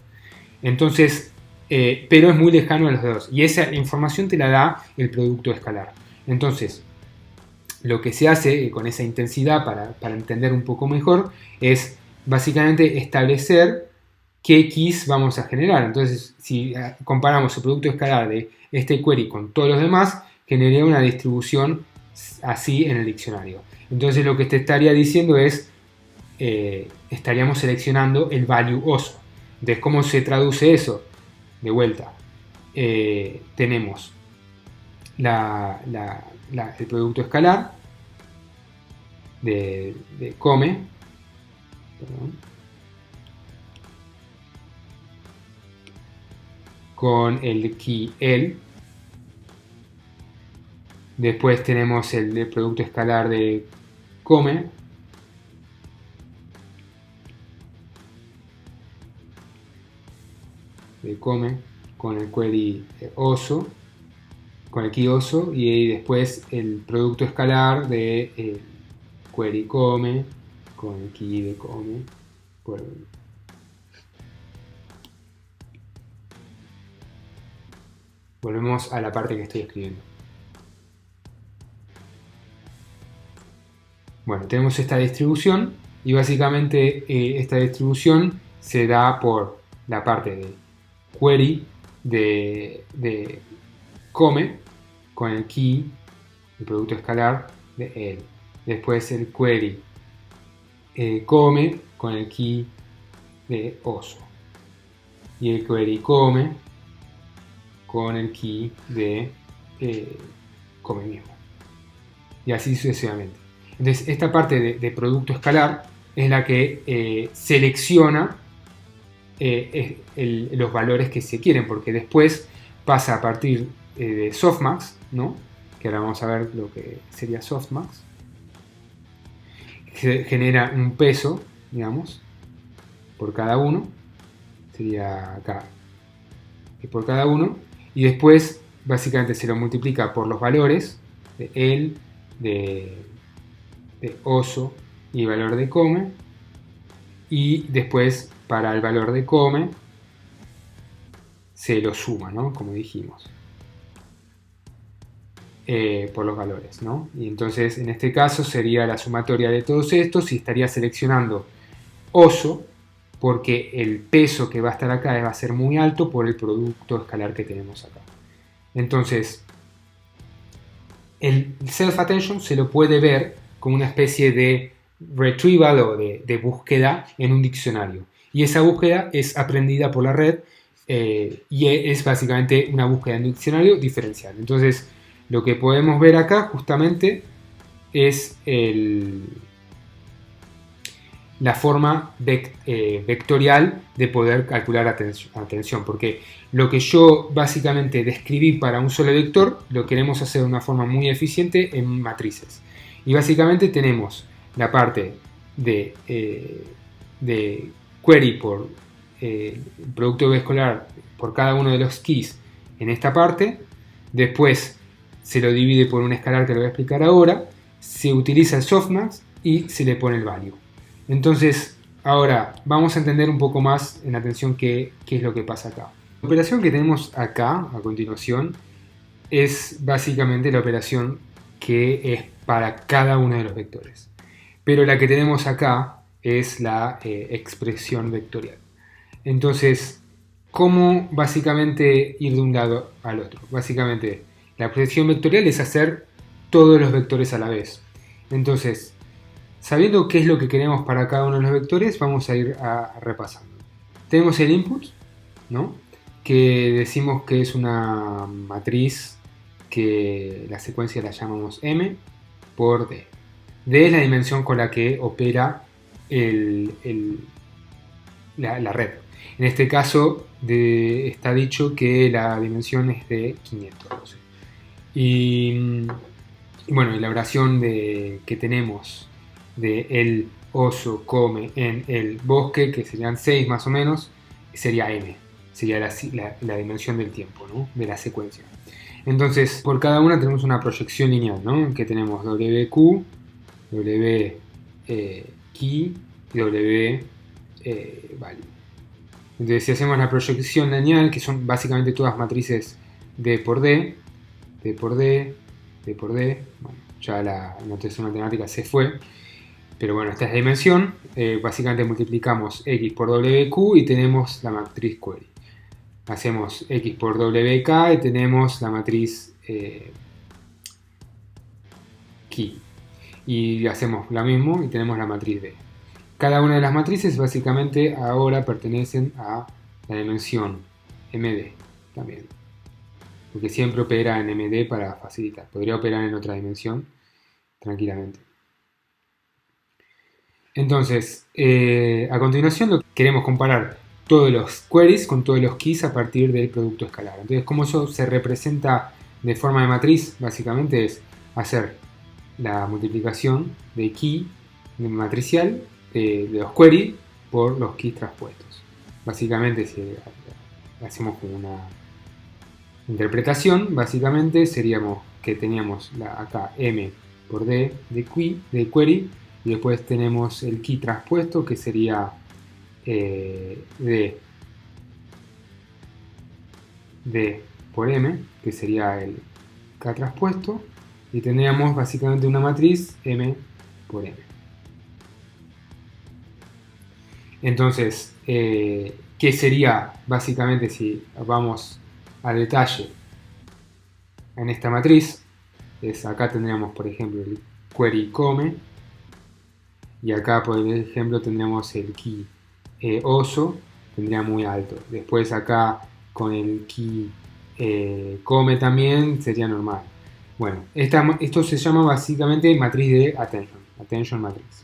Entonces, pero es muy lejano a los dos. Y esa información te la da el producto escalar. Entonces, lo que se hace con esa intensidad para entender un poco mejor es básicamente establecer qué keys vamos a generar. Entonces, si comparamos el producto escalar de este query con todos los demás, generaría una distribución así en el diccionario. Entonces, lo que te estaría diciendo es, estaríamos seleccionando el value oso. Entonces, ¿cómo se traduce eso? De vuelta, tenemos el producto escalar de come, con el key el. Después tenemos el producto escalar de come con el query oso, con el key oso, y después el producto escalar de query come con el key de come. Volvemos a la parte que estoy escribiendo. Bueno, tenemos esta distribución y básicamente esta distribución se da por la parte de query de come con el key, el producto escalar de el. Después el query come con el key de oso. Y el query come con el key de come mismo. Y así sucesivamente. Entonces, esta parte de producto escalar es la que selecciona los valores que se quieren, porque después, pasa a partir de softmax, ¿no? Que ahora vamos a ver lo que sería softmax. Genera un peso, digamos, por cada uno. Sería acá. Y por cada uno. Y después, básicamente, se lo multiplica por los valores de el, de oso y valor de come. Y después, para el valor de come, se lo suma, ¿no? Como dijimos. Por los valores, ¿no? Y entonces, en este caso, sería la sumatoria de todos estos y estaría seleccionando oso, porque el peso que va a estar acá va a ser muy alto por el producto escalar que tenemos acá. Entonces, el self-attention se lo puede ver como una especie de retrieval o de búsqueda en un diccionario. Y esa búsqueda es aprendida por la red y es básicamente una búsqueda en un diccionario diferencial. Entonces, lo que podemos ver acá justamente es la forma vectorial de poder calcular atención, porque lo que yo básicamente describí para un solo vector lo queremos hacer de una forma muy eficiente en matrices. Y básicamente tenemos la parte de query por producto escolar por cada uno de los keys en esta parte, después se lo divide por un escalar que lo voy a explicar ahora, se utiliza el softmax y se le pone el value. Entonces, ahora vamos a entender un poco más en atención qué es lo que pasa acá. La operación que tenemos acá, a continuación, es básicamente la operación que es para cada uno de los vectores. Pero la que tenemos acá es la expresión vectorial. Entonces, ¿cómo básicamente ir de un lado al otro? Básicamente, la expresión vectorial es hacer todos los vectores a la vez. Entonces, sabiendo qué es lo que queremos para cada uno de los vectores, vamos a ir repasando. Tenemos el input, ¿no? Que decimos que es una matriz que la secuencia la llamamos M por D. D es la dimensión con la que opera la red. En este caso está dicho que la dimensión es de 512. Y bueno, la oración que tenemos de el oso come en el bosque, que serían 6 más o menos, sería M, sería la dimensión del tiempo, ¿no? De la secuencia. Entonces, por cada una tenemos una proyección lineal, ¿no? Que tenemos WQ, W key y W value. Entonces, si hacemos la proyección lineal, que son básicamente todas matrices D por D, D por D, D por D, bueno, ya la notación matemática se fue, pero bueno, esta es la dimensión. Básicamente multiplicamos X por WQ y tenemos la matriz query. Hacemos X por WK y tenemos la matriz key. Y hacemos lo mismo y tenemos la matriz D. Cada una de las matrices básicamente ahora pertenecen a la dimensión MD también. Porque siempre opera en MD para facilitar. Podría operar en otra dimensión tranquilamente. Entonces, a continuación queremos comparar todos los queries con todos los keys a partir del producto escalar. Entonces, como eso se representa de forma de matriz, básicamente es hacer la multiplicación de key matricial de los queries por los keys traspuestos. Básicamente, si hacemos como una interpretación, básicamente seríamos que teníamos acá M por D de query, y después tenemos el key traspuesto, que sería D por M, que sería el K traspuesto, y tendríamos básicamente una matriz M por M. Entonces, ¿qué sería básicamente si vamos a detalle en esta matriz? Acá tendríamos, por ejemplo, el query come, y acá, por ejemplo, tendríamos el key oso, tendría muy alto. Después acá con el key come también sería normal. Bueno, esto se llama básicamente matriz de attention matrix.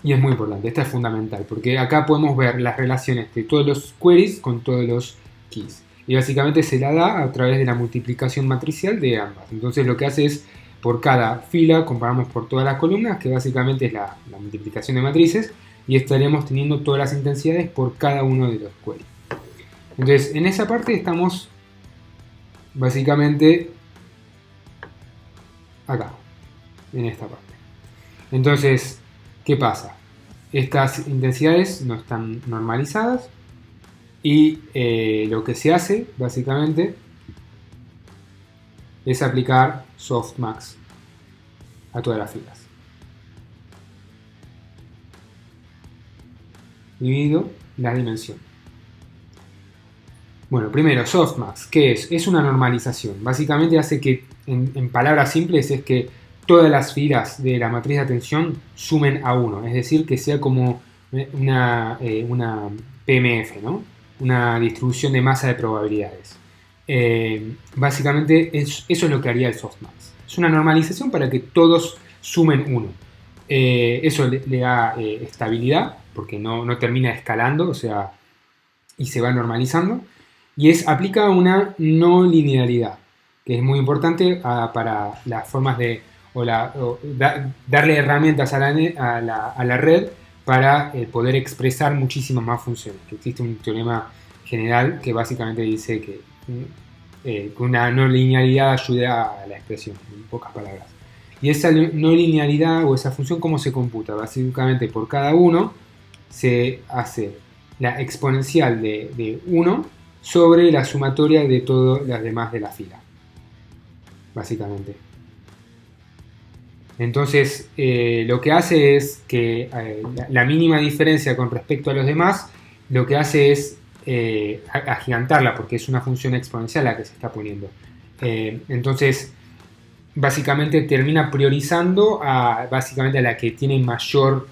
Y es muy importante, esta es fundamental, porque acá podemos ver las relaciones de todos los queries con todos los keys. Y básicamente se la da a través de la multiplicación matricial de ambas. Entonces lo que hace es, por cada fila, comparamos por todas las columnas, que básicamente es la multiplicación de matrices, y estaremos teniendo todas las intensidades por cada uno de los queries. Entonces, en esa parte estamos básicamente acá, en esta parte. Entonces, ¿qué pasa? Estas intensidades no están normalizadas y lo que se hace básicamente es aplicar softmax a todas las filas. Divido la dimensión. Bueno, primero, softmax, ¿qué es? Es una normalización. Básicamente hace que, en palabras simples, es que todas las filas de la matriz de atención sumen a 1. Es decir, que sea como una PMF, ¿no? Una distribución de masa de probabilidades. Básicamente, eso es lo que haría el softmax. Es una normalización para que todos sumen 1. Eso le da estabilidad, porque no termina escalando, o sea, y se va normalizando. Y aplica una no linealidad, que es muy importante para las formas de darle herramientas a la red para poder expresar muchísimas más funciones. Existe un teorema general que básicamente dice que una no linealidad ayuda a la expresión, en pocas palabras. Y esa no linealidad o esa función, ¿cómo se computa? Básicamente por cada uno se hace la exponencial de 1 sobre la sumatoria de todas las demás de la fila, básicamente. Entonces, lo que hace es que la mínima diferencia con respecto a los demás, lo que hace es agigantarla, porque es una función exponencial la que se está poniendo. Entonces, básicamente termina priorizando básicamente a la que tiene mayor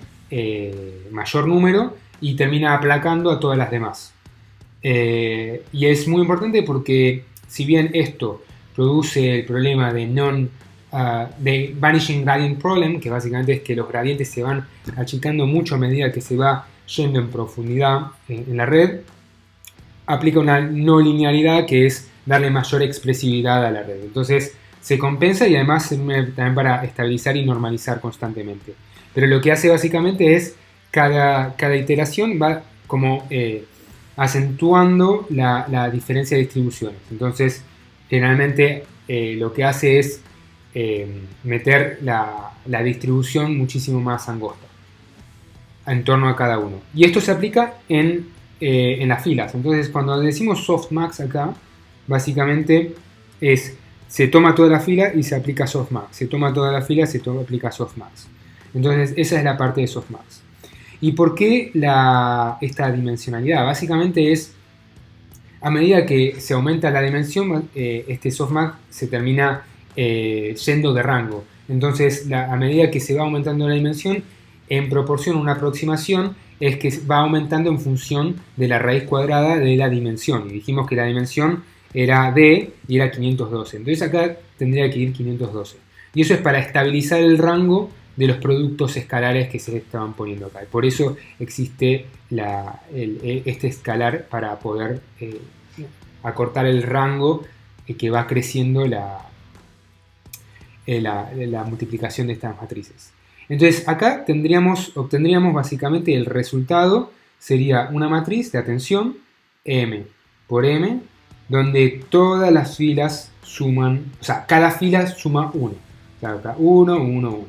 número y termina aplacando a todas las demás. Y es muy importante porque si bien esto produce el problema de Vanishing Gradient Problem, que básicamente es que los gradientes se van achicando mucho a medida que se va yendo en profundidad en la red, aplica una no linealidad que es darle mayor expresividad a la red. Entonces se compensa y además sirve también para estabilizar y normalizar constantemente. Pero lo que hace básicamente es cada iteración va como acentuando la diferencia de distribuciones. Entonces, generalmente lo que hace es meter la distribución muchísimo más angosta en torno a cada uno. Y esto se aplica en las filas. Entonces, cuando decimos softmax acá, básicamente se toma toda la fila y se aplica softmax. Se toma toda la fila y se aplica softmax. Entonces, esa es la parte de softmax. ¿Y por qué esta dimensionalidad? Básicamente es, a medida que se aumenta la dimensión, este softmax se termina yendo de rango. Entonces, a medida que se va aumentando la dimensión, en proporción a una aproximación, es que va aumentando en función de la raíz cuadrada de la dimensión. Y dijimos que la dimensión era D y era 512. Entonces acá tendría que ir 512. Y eso es para estabilizar el rango de los productos escalares que se estaban poniendo acá. Por eso existe este escalar para poder acortar el rango que va creciendo la multiplicación de estas matrices. Entonces acá obtendríamos básicamente el resultado, sería una matriz de atención M por M, donde todas las filas suman, o sea, cada fila suma 1. O sea, acá 1, 1, 1.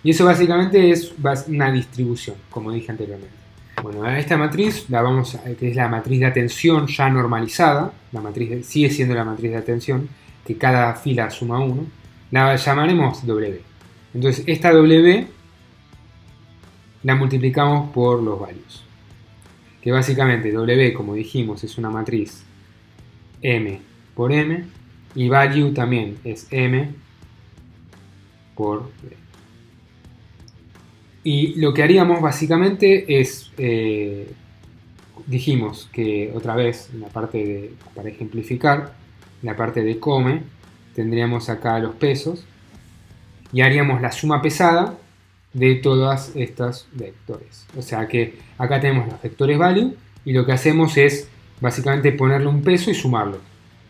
Y eso básicamente es una distribución, como dije anteriormente. Bueno, a esta matriz, que es la matriz de atención ya normalizada, sigue siendo la matriz de atención, que cada fila suma 1, la llamaremos W. Entonces, esta W la multiplicamos por los values. Que básicamente W, como dijimos, es una matriz M por M, y value también es M por V. Y lo que haríamos básicamente es, dijimos que otra vez, para ejemplificar, en la parte de come, tendríamos acá los pesos y haríamos la suma pesada de todas estas vectores. O sea que acá tenemos los vectores value y lo que hacemos es básicamente ponerle un peso y sumarlo.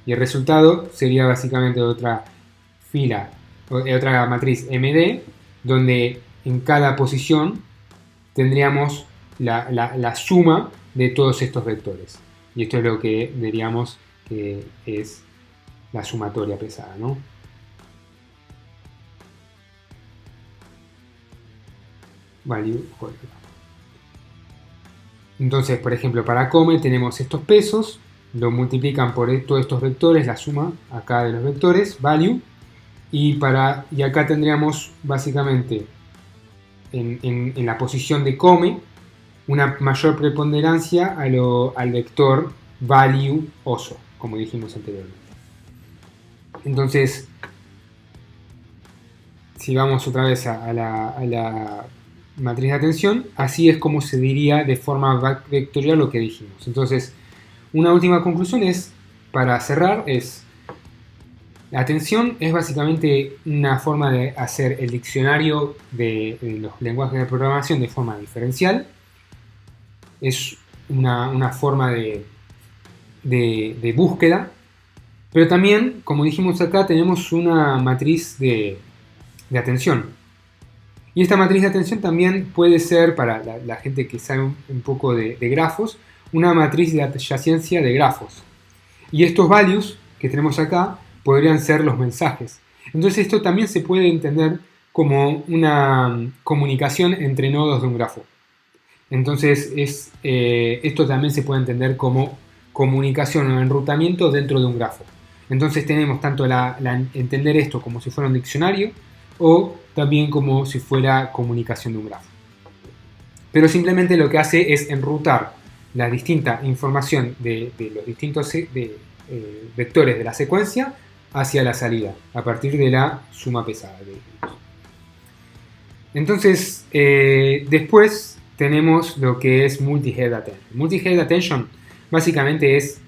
Y el resultado sería básicamente otra fila, otra matriz MD, donde en cada posición tendríamos la suma de todos estos vectores. Y esto es lo que diríamos que es la sumatoria pesada, ¿no? Value. Entonces, por ejemplo, para come tenemos estos pesos, lo multiplican por todos estos vectores, la suma acá de los vectores, value, y acá tendríamos básicamente en la posición de come una mayor preponderancia al vector value oso, como dijimos anteriormente. Entonces, si vamos otra vez a la matriz de atención, así es como se diría de forma vectorial lo que dijimos. Entonces, una última conclusión para cerrar, la atención es básicamente una forma de hacer el diccionario de los lenguajes de programación de forma diferencial. Es una forma de búsqueda, pero también, como dijimos acá, tenemos una matriz de atención. Y esta matriz de atención también puede ser, para la gente que sabe un poco de grafos, una matriz de adyacencia de grafos. Y estos values que tenemos acá podrían ser los mensajes. Entonces esto también se puede entender como una comunicación entre nodos de un grafo. Entonces esto también se puede entender como comunicación o enrutamiento dentro de un grafo. Entonces tenemos tanto entender esto como si fuera un diccionario o también como si fuera comunicación de un grafo. Pero simplemente lo que hace es enrutar la distinta información de los distintos vectores de la secuencia hacia la salida, a partir de la suma pesada. Entonces, después tenemos lo que es multi-head attention. Multi-head attention básicamente es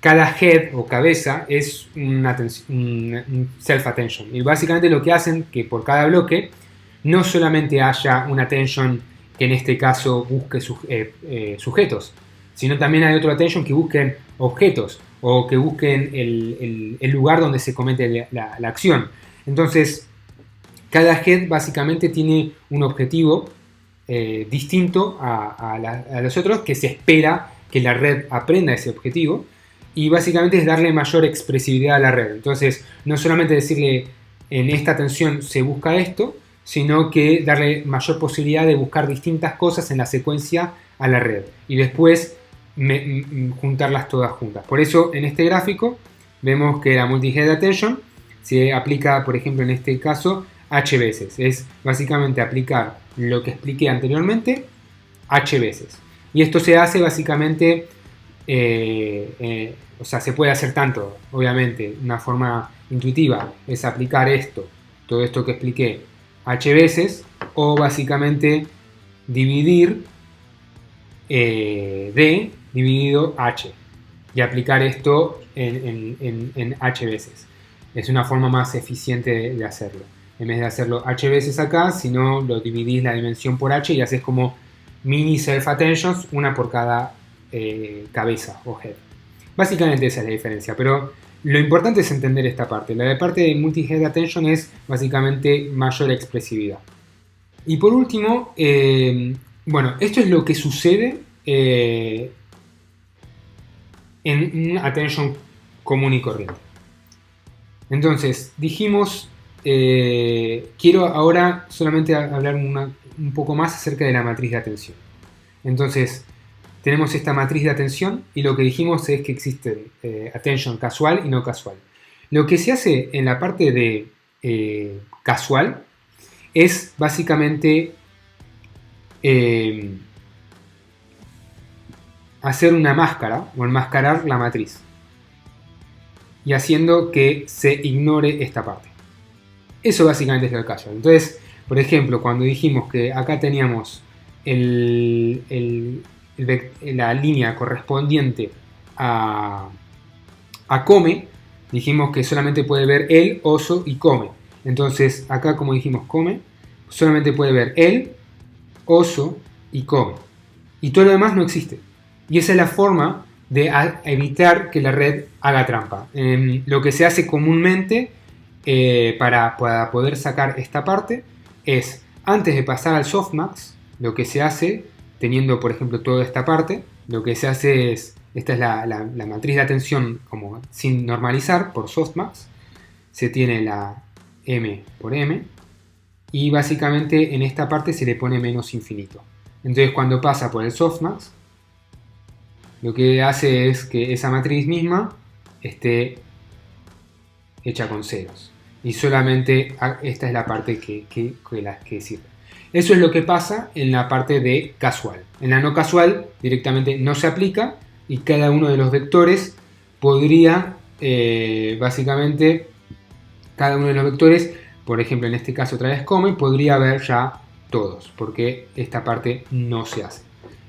cada head o cabeza es un self-attention. Y básicamente lo que hacen que por cada bloque no solamente haya una attention que en este caso busque sujetos, sino también hay otro attention que busquen objetos o que busquen el lugar donde se comete la acción. Entonces, cada head básicamente tiene un objetivo distinto a los otros, que se espera que la red aprenda ese objetivo, y básicamente es darle mayor expresividad a la red. Entonces, no solamente decirle en esta atención se busca esto, sino que darle mayor posibilidad de buscar distintas cosas en la secuencia a la red y después juntarlas todas juntas. Por eso en este gráfico vemos que la multi-head attention se aplica, por ejemplo, en este caso H veces. Es básicamente aplicar lo que expliqué anteriormente H veces. Y esto se hace básicamente, o sea, se puede hacer tanto, obviamente, una forma intuitiva es aplicar todo esto que expliqué H veces, o básicamente dividir D dividido H y aplicar esto en H veces. Es una forma más eficiente de hacerlo. En vez de hacerlo H veces acá, sino lo dividís la dimensión por H y haces como mini self-attentions, una por cada cabeza o head. Básicamente esa es la diferencia, pero lo importante es entender esta parte. La parte de multi-head attention es básicamente mayor expresividad. Y por último, bueno, esto es lo que sucede en un attention común y corriente. Entonces, dijimos, quiero ahora solamente hablar un poco más acerca de la matriz de atención. Entonces, tenemos esta matriz de atención y lo que dijimos es que existe attention casual y no casual. Lo que se hace en la parte de casual es básicamente hacer una máscara o enmascarar la matriz y haciendo que se ignore esta parte. Eso básicamente es lo casual. Entonces, por ejemplo, cuando dijimos que acá teníamos la línea correspondiente a come, dijimos que solamente puede ver el, oso y come. Entonces, acá como dijimos come, solamente puede ver él, oso y come. Y todo lo demás no existe. Y esa es la forma de evitar que la red haga trampa. Lo que se hace comúnmente para poder sacar esta parte es, antes de pasar al softmax, lo que se hace, teniendo por ejemplo toda esta parte, lo que se hace es, esta es la matriz de atención como sin normalizar por softmax, se tiene la m por m, y básicamente en esta parte se le pone menos infinito. Entonces cuando pasa por el softmax, lo que hace es que esa matriz misma esté hecha con ceros. Y solamente esta es la parte que sirve. Eso es lo que pasa en la parte de casual. En la no casual directamente no se aplica y cada uno de los vectores podría, básicamente, cada uno de los vectores, por ejemplo en este caso otra vez come, podría ver ya todos, porque esta parte no se hace.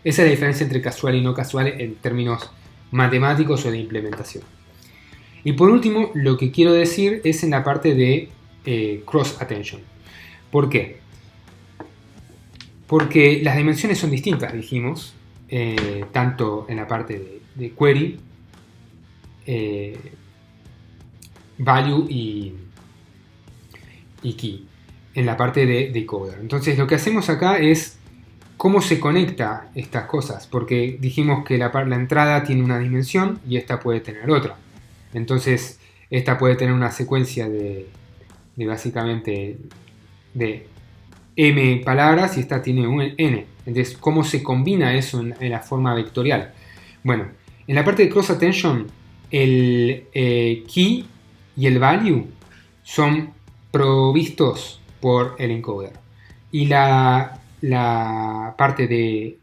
Esa es la diferencia entre casual y no casual en términos matemáticos o de implementación. Y por último, lo que quiero decir es en la parte de cross attention. ¿Por qué? Porque las dimensiones son distintas, dijimos, tanto en la parte de query, value y key, en la parte de decoder. Entonces lo que hacemos acá es cómo se conecta estas cosas, porque dijimos que la entrada tiene una dimensión y esta puede tener otra. Entonces esta puede tener una secuencia de básicamente de m palabras y esta tiene un n. Entonces, ¿cómo se combina eso en la forma vectorial? Bueno, en la parte de cross attention, el key y el value son provistos por el encoder. Y la parte de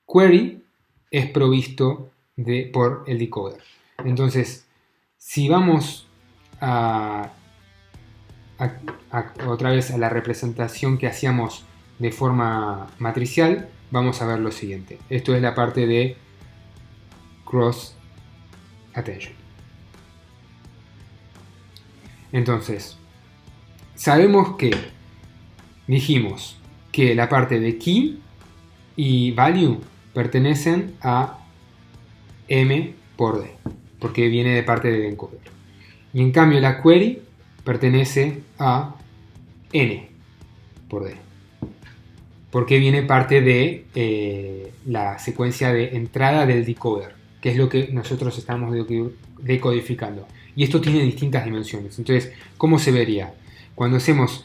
query es provisto por el decoder. Entonces, si vamos otra vez a la representación que hacíamos de forma matricial, vamos a ver lo siguiente. Esto es la parte de cross attention. Entonces, sabemos que dijimos que la parte de key y value pertenecen a m por d, porque viene de parte del encoder. Y en cambio la query pertenece a n por d, porque viene parte de la secuencia de entrada del decoder, que es lo que nosotros estamos decodificando. Y esto tiene distintas dimensiones. Entonces, ¿cómo se vería? Cuando hacemos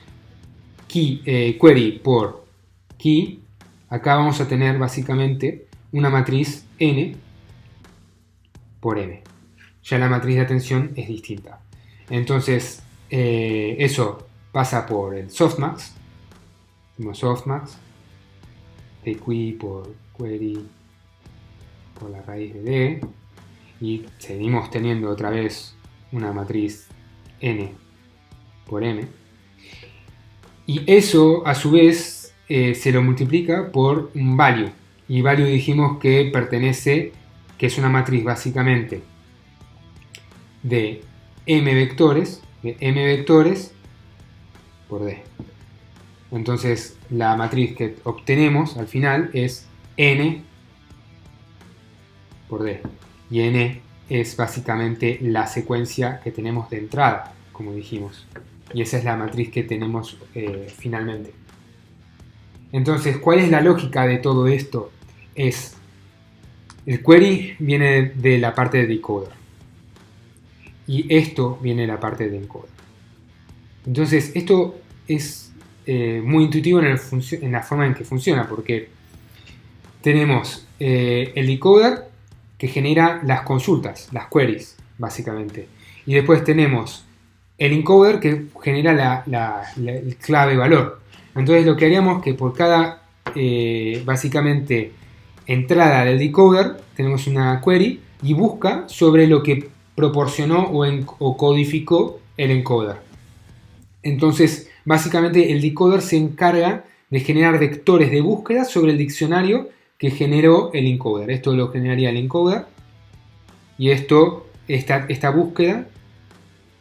query por key, acá vamos a tener básicamente una matriz n por m. Ya la matriz de atención es distinta. Entonces, eso pasa por el softmax. Hacemos softmax. Equi por query por la raíz de d. Y seguimos teniendo otra vez una matriz n por m. Y eso, a su vez, se lo multiplica por un value. Y value dijimos que pertenece, que es una matriz básicamente de m vectores por d. Entonces, la matriz que obtenemos al final es n por d. Y n es básicamente la secuencia que tenemos de entrada, como dijimos. Y esa es la matriz que tenemos finalmente. Entonces, ¿cuál es la lógica de todo esto? Es, el query viene de la parte de decoder. Y esto viene de la parte de encoder. Entonces, esto es muy intuitivo en la forma en que funciona, porque tenemos el decoder que genera las consultas, las queries, básicamente. Y después tenemos el encoder que genera el clave valor. Entonces lo que haríamos es que por cada, básicamente, entrada del decoder, tenemos una query y busca sobre lo que proporcionó o codificó el encoder. Entonces, básicamente el decoder se encarga de generar vectores de búsqueda sobre el diccionario que generó el encoder. Esto lo generaría el encoder y esta búsqueda,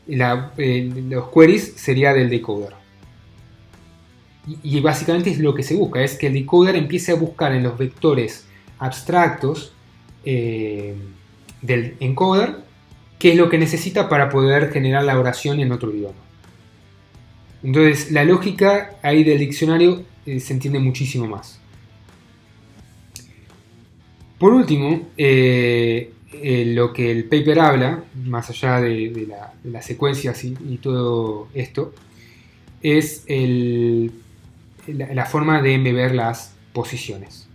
los queries sería del decoder. Y básicamente es lo que se busca, es que el decoder empiece a buscar en los vectores abstractos del encoder qué es lo que necesita para poder generar la oración en otro idioma. Entonces la lógica ahí del diccionario se entiende muchísimo más. Por último, lo que el paper habla, más allá de las secuencias y todo esto, es la forma de embeber las posiciones,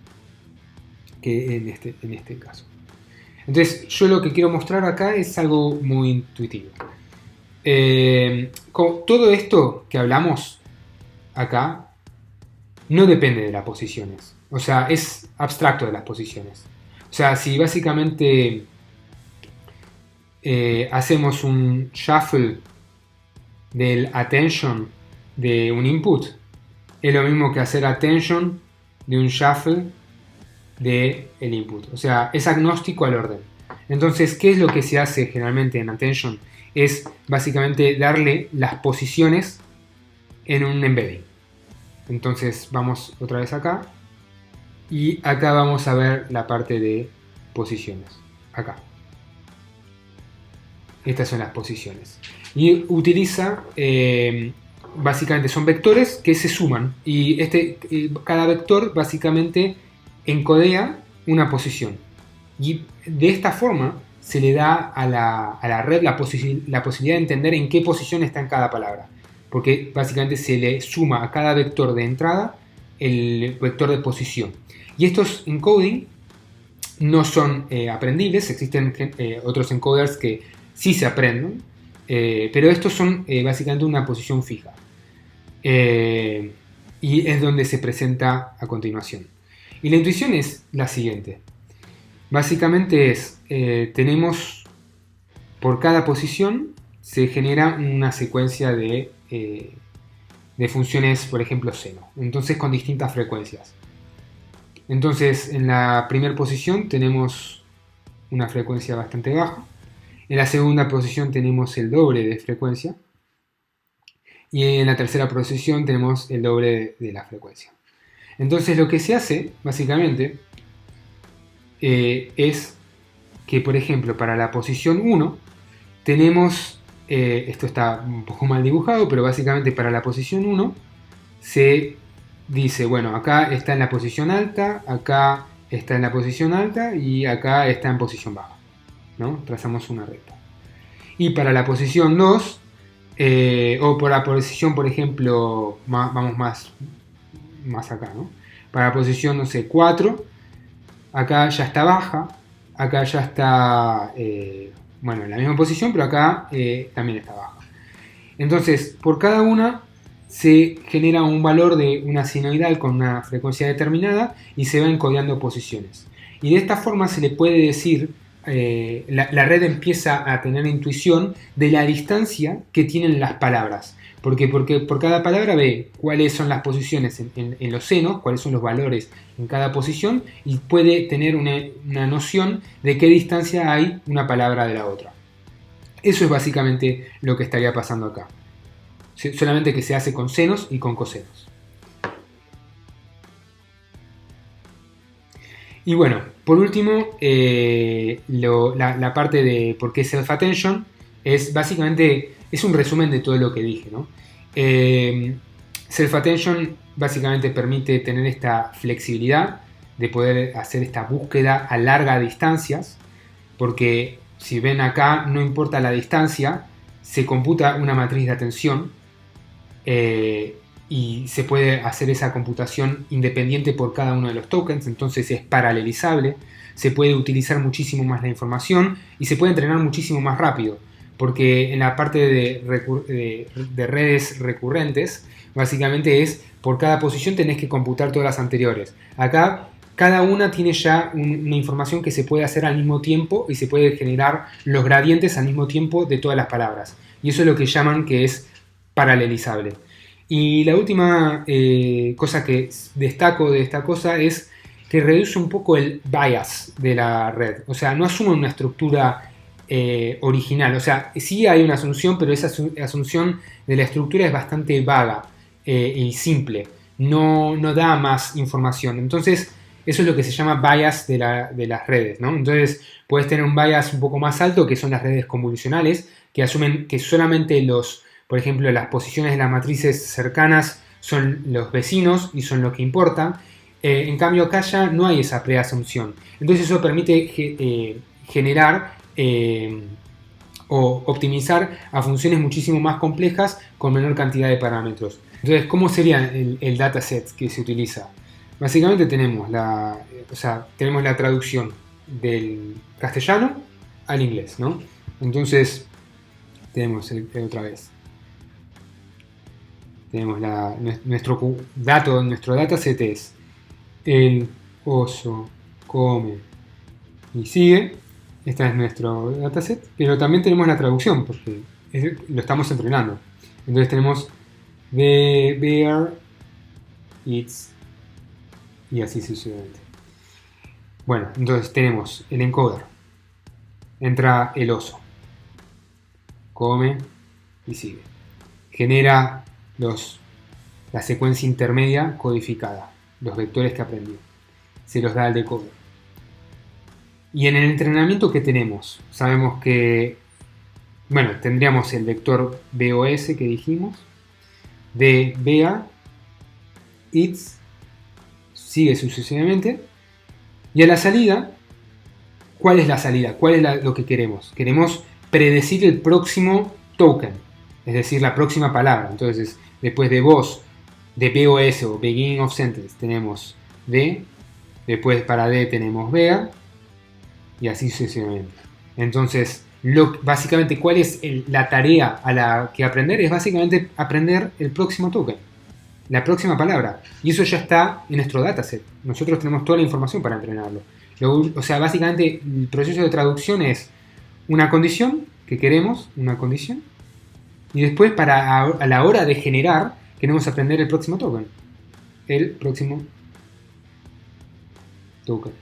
que en este caso. Entonces, yo lo que quiero mostrar acá es algo muy intuitivo. Todo esto que hablamos acá no depende de las posiciones. O sea, es abstracto de las posiciones. O sea, si básicamente hacemos un shuffle del attention de un input, es lo mismo que hacer attention de un shuffle del input. O sea, es agnóstico al orden. Entonces, ¿qué es lo que se hace generalmente en attention? Es básicamente darle las posiciones en un embedding. Entonces, vamos otra vez acá. Y acá vamos a ver la parte de posiciones. Acá. Estas son las posiciones. Y utiliza, básicamente son vectores que se suman. Y cada vector básicamente encodea una posición. Y de esta forma se le da a la red la posibilidad de entender en qué posición está en cada palabra. Porque básicamente se le suma a cada vector de entrada el vector de posición. Y estos encoding no son aprendibles, existen otros encoders que sí se aprenden, pero estos son básicamente una posición fija. Y es donde se presenta a continuación. Y la intuición es la siguiente. Básicamente tenemos por cada posición se genera una secuencia de funciones, por ejemplo, seno. Entonces con distintas frecuencias. Entonces en la primera posición tenemos una frecuencia bastante baja. En la segunda posición tenemos el doble de frecuencia. Y en la tercera posición tenemos el doble de la frecuencia. Entonces lo que se hace, básicamente, es que, por ejemplo, para la posición 1 tenemos, esto está un poco mal dibujado, pero básicamente para la posición 1 se dice, bueno, acá está en la posición alta, acá está en la posición alta y acá está en posición baja, ¿no? Trazamos una recta. Y para la posición 2, o por la posición, por ejemplo, vamos más acá, ¿no? Para la posición, no sé, 4, acá ya está baja, acá ya está, bueno, en la misma posición, pero acá también está baja. Entonces, por cada una se genera un valor de una senoidal con una frecuencia determinada y se van encodeando posiciones. Y de esta forma se le puede decir, la red empieza a tener intuición de la distancia que tienen las palabras. Porque por cada palabra ve cuáles son las posiciones en los senos, cuáles son los valores en cada posición y puede tener una noción de qué distancia hay una palabra de la otra. Eso es básicamente lo que estaría pasando acá. Solamente que se hace con senos y con cosenos. Y bueno, por último, la parte de por qué self-attention es básicamente es un resumen de todo lo que dije, ¿no? Self-attention básicamente permite tener esta flexibilidad de poder hacer esta búsqueda a largas distancias, porque si ven acá, no importa la distancia, se computa una matriz de atención y se puede hacer esa computación independiente por cada uno de los tokens, entonces es paralelizable, se puede utilizar muchísimo más la información y se puede entrenar muchísimo más rápido, porque en la parte de redes recurrentes, básicamente es por cada posición tenés que computar todas las anteriores. Acá cada una tiene ya una información que se puede hacer al mismo tiempo y se puede generar los gradientes al mismo tiempo de todas las palabras. Y eso es lo que llaman que es paralelizable. Y la última cosa que destaco de esta cosa es que reduce un poco el bias de la red. O sea, no asume una estructura original. O sea, sí hay una asunción, pero esa asunción de la estructura es bastante vaga y simple. no da más información. Entonces, eso es lo que se llama bias de las redes, ¿no? Entonces, puedes tener un bias un poco más alto, que son las redes convolucionales, que asumen que solamente por ejemplo, las posiciones de las matrices cercanas son los vecinos y son lo que importa. En cambio, acá ya no hay esa preasunción. Entonces, eso permite generar o optimizar a funciones muchísimo más complejas con menor cantidad de parámetros. Entonces, ¿cómo sería el dataset que se utiliza? Básicamente tenemos tenemos la traducción del castellano al inglés, ¿no? Entonces, tenemos otra vez. Tenemos nuestro dataset es el oso come y sigue. Este es nuestro dataset, pero también tenemos la traducción porque lo estamos entrenando. Entonces tenemos the bear eats y así sucesivamente. Bueno, entonces tenemos el encoder. Entra el oso, come y sigue. Genera la secuencia intermedia codificada, los vectores que aprendió. Se los da al decoder. Y en el entrenamiento que tenemos, sabemos que, bueno, tendríamos el vector BOS que dijimos, de bear, eats, sigue sucesivamente, y a la salida, ¿cuál es la salida? ¿Cuál es lo que queremos? Queremos predecir el próximo token, es decir, la próxima palabra. Entonces, después de voz, de BOS o beginning of sentence, tenemos D, después para D tenemos bear, y así sucesivamente. Entonces, básicamente, ¿cuál es la tarea a la que aprender? Es básicamente aprender el próximo token, la próxima palabra. Y eso ya está en nuestro dataset. Nosotros tenemos toda la información para entrenarlo. O sea, básicamente, el proceso de traducción es una condición que queremos, una condición, y después, a la hora de generar, queremos aprender el próximo token. El próximo token.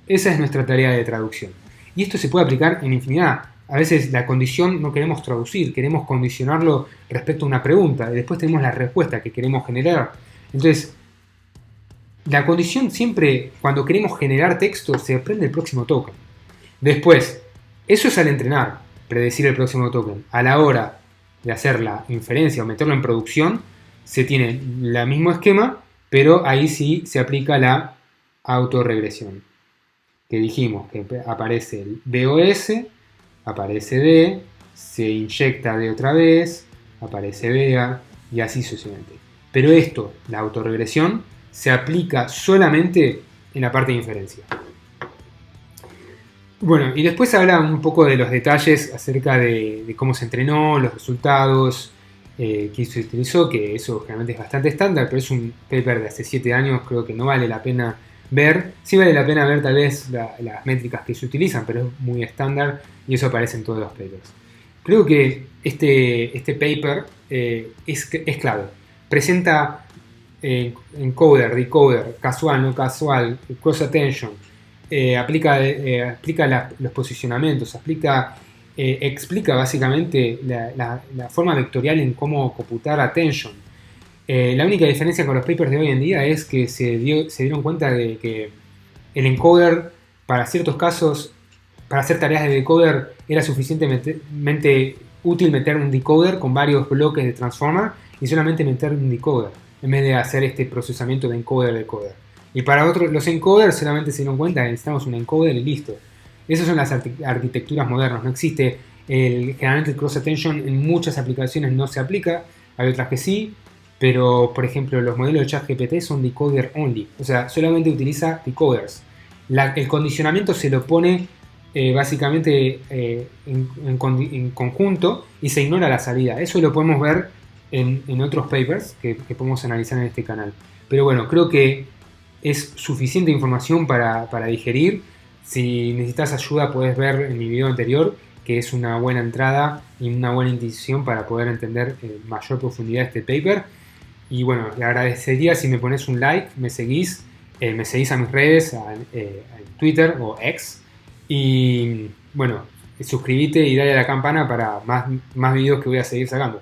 Esa es nuestra tarea de traducción. Y esto se puede aplicar en infinidad. A veces la condición no queremos traducir, queremos condicionarlo respecto a una pregunta. Y después tenemos la respuesta que queremos generar. Entonces, la condición siempre, cuando queremos generar texto, se aprende el próximo token. Después, eso es al entrenar, predecir el próximo token. A la hora de hacer la inferencia o meterlo en producción, se tiene el mismo esquema, pero ahí sí se aplica la autorregresión. Que dijimos que aparece el BOS, aparece D, se inyecta D otra vez, aparece BEA y así sucesivamente. Pero esto, la autorregresión, se aplica solamente en la parte de inferencia. Bueno, y después habla un poco de los detalles acerca de cómo se entrenó, los resultados que se utilizó, que eso generalmente es bastante estándar, pero es un paper de hace 7 años, creo que no vale la pena ver. Sí vale la pena ver tal vez las métricas que se utilizan, pero es muy estándar y eso aparece en todos los papers. Creo que este paper es clave. Presenta encoder, decoder, casual, no casual, cross attention, explica los posicionamientos, explica básicamente la forma vectorial en cómo computar attention. La única diferencia con los papers de hoy en día es que se dieron cuenta de que el encoder, para ciertos casos, para hacer tareas de decoder, era suficientemente útil meter un decoder con varios bloques de transformer y solamente meter un decoder, en vez de hacer este procesamiento de encoder-decoder. Y para los encoders solamente se dieron cuenta que necesitamos un encoder y listo. Esas son las arquitecturas modernas. No existe generalmente el cross attention en muchas aplicaciones no se aplica, hay otras que sí. Pero, por ejemplo, los modelos de ChatGPT son decoder only. O sea, solamente utiliza decoders. El condicionamiento se lo pone básicamente en conjunto y se ignora la salida. Eso lo podemos ver en otros papers que podemos analizar en este canal. Pero bueno, creo que es suficiente información para digerir. Si necesitas ayuda, puedes ver en mi video anterior, que es una buena entrada y una buena indicación para poder entender en mayor profundidad este paper. Y bueno, le agradecería si me pones un like, me seguís a mis redes, en Twitter o X. Y bueno, suscríbete y dale a la campana para más videos que voy a seguir sacando.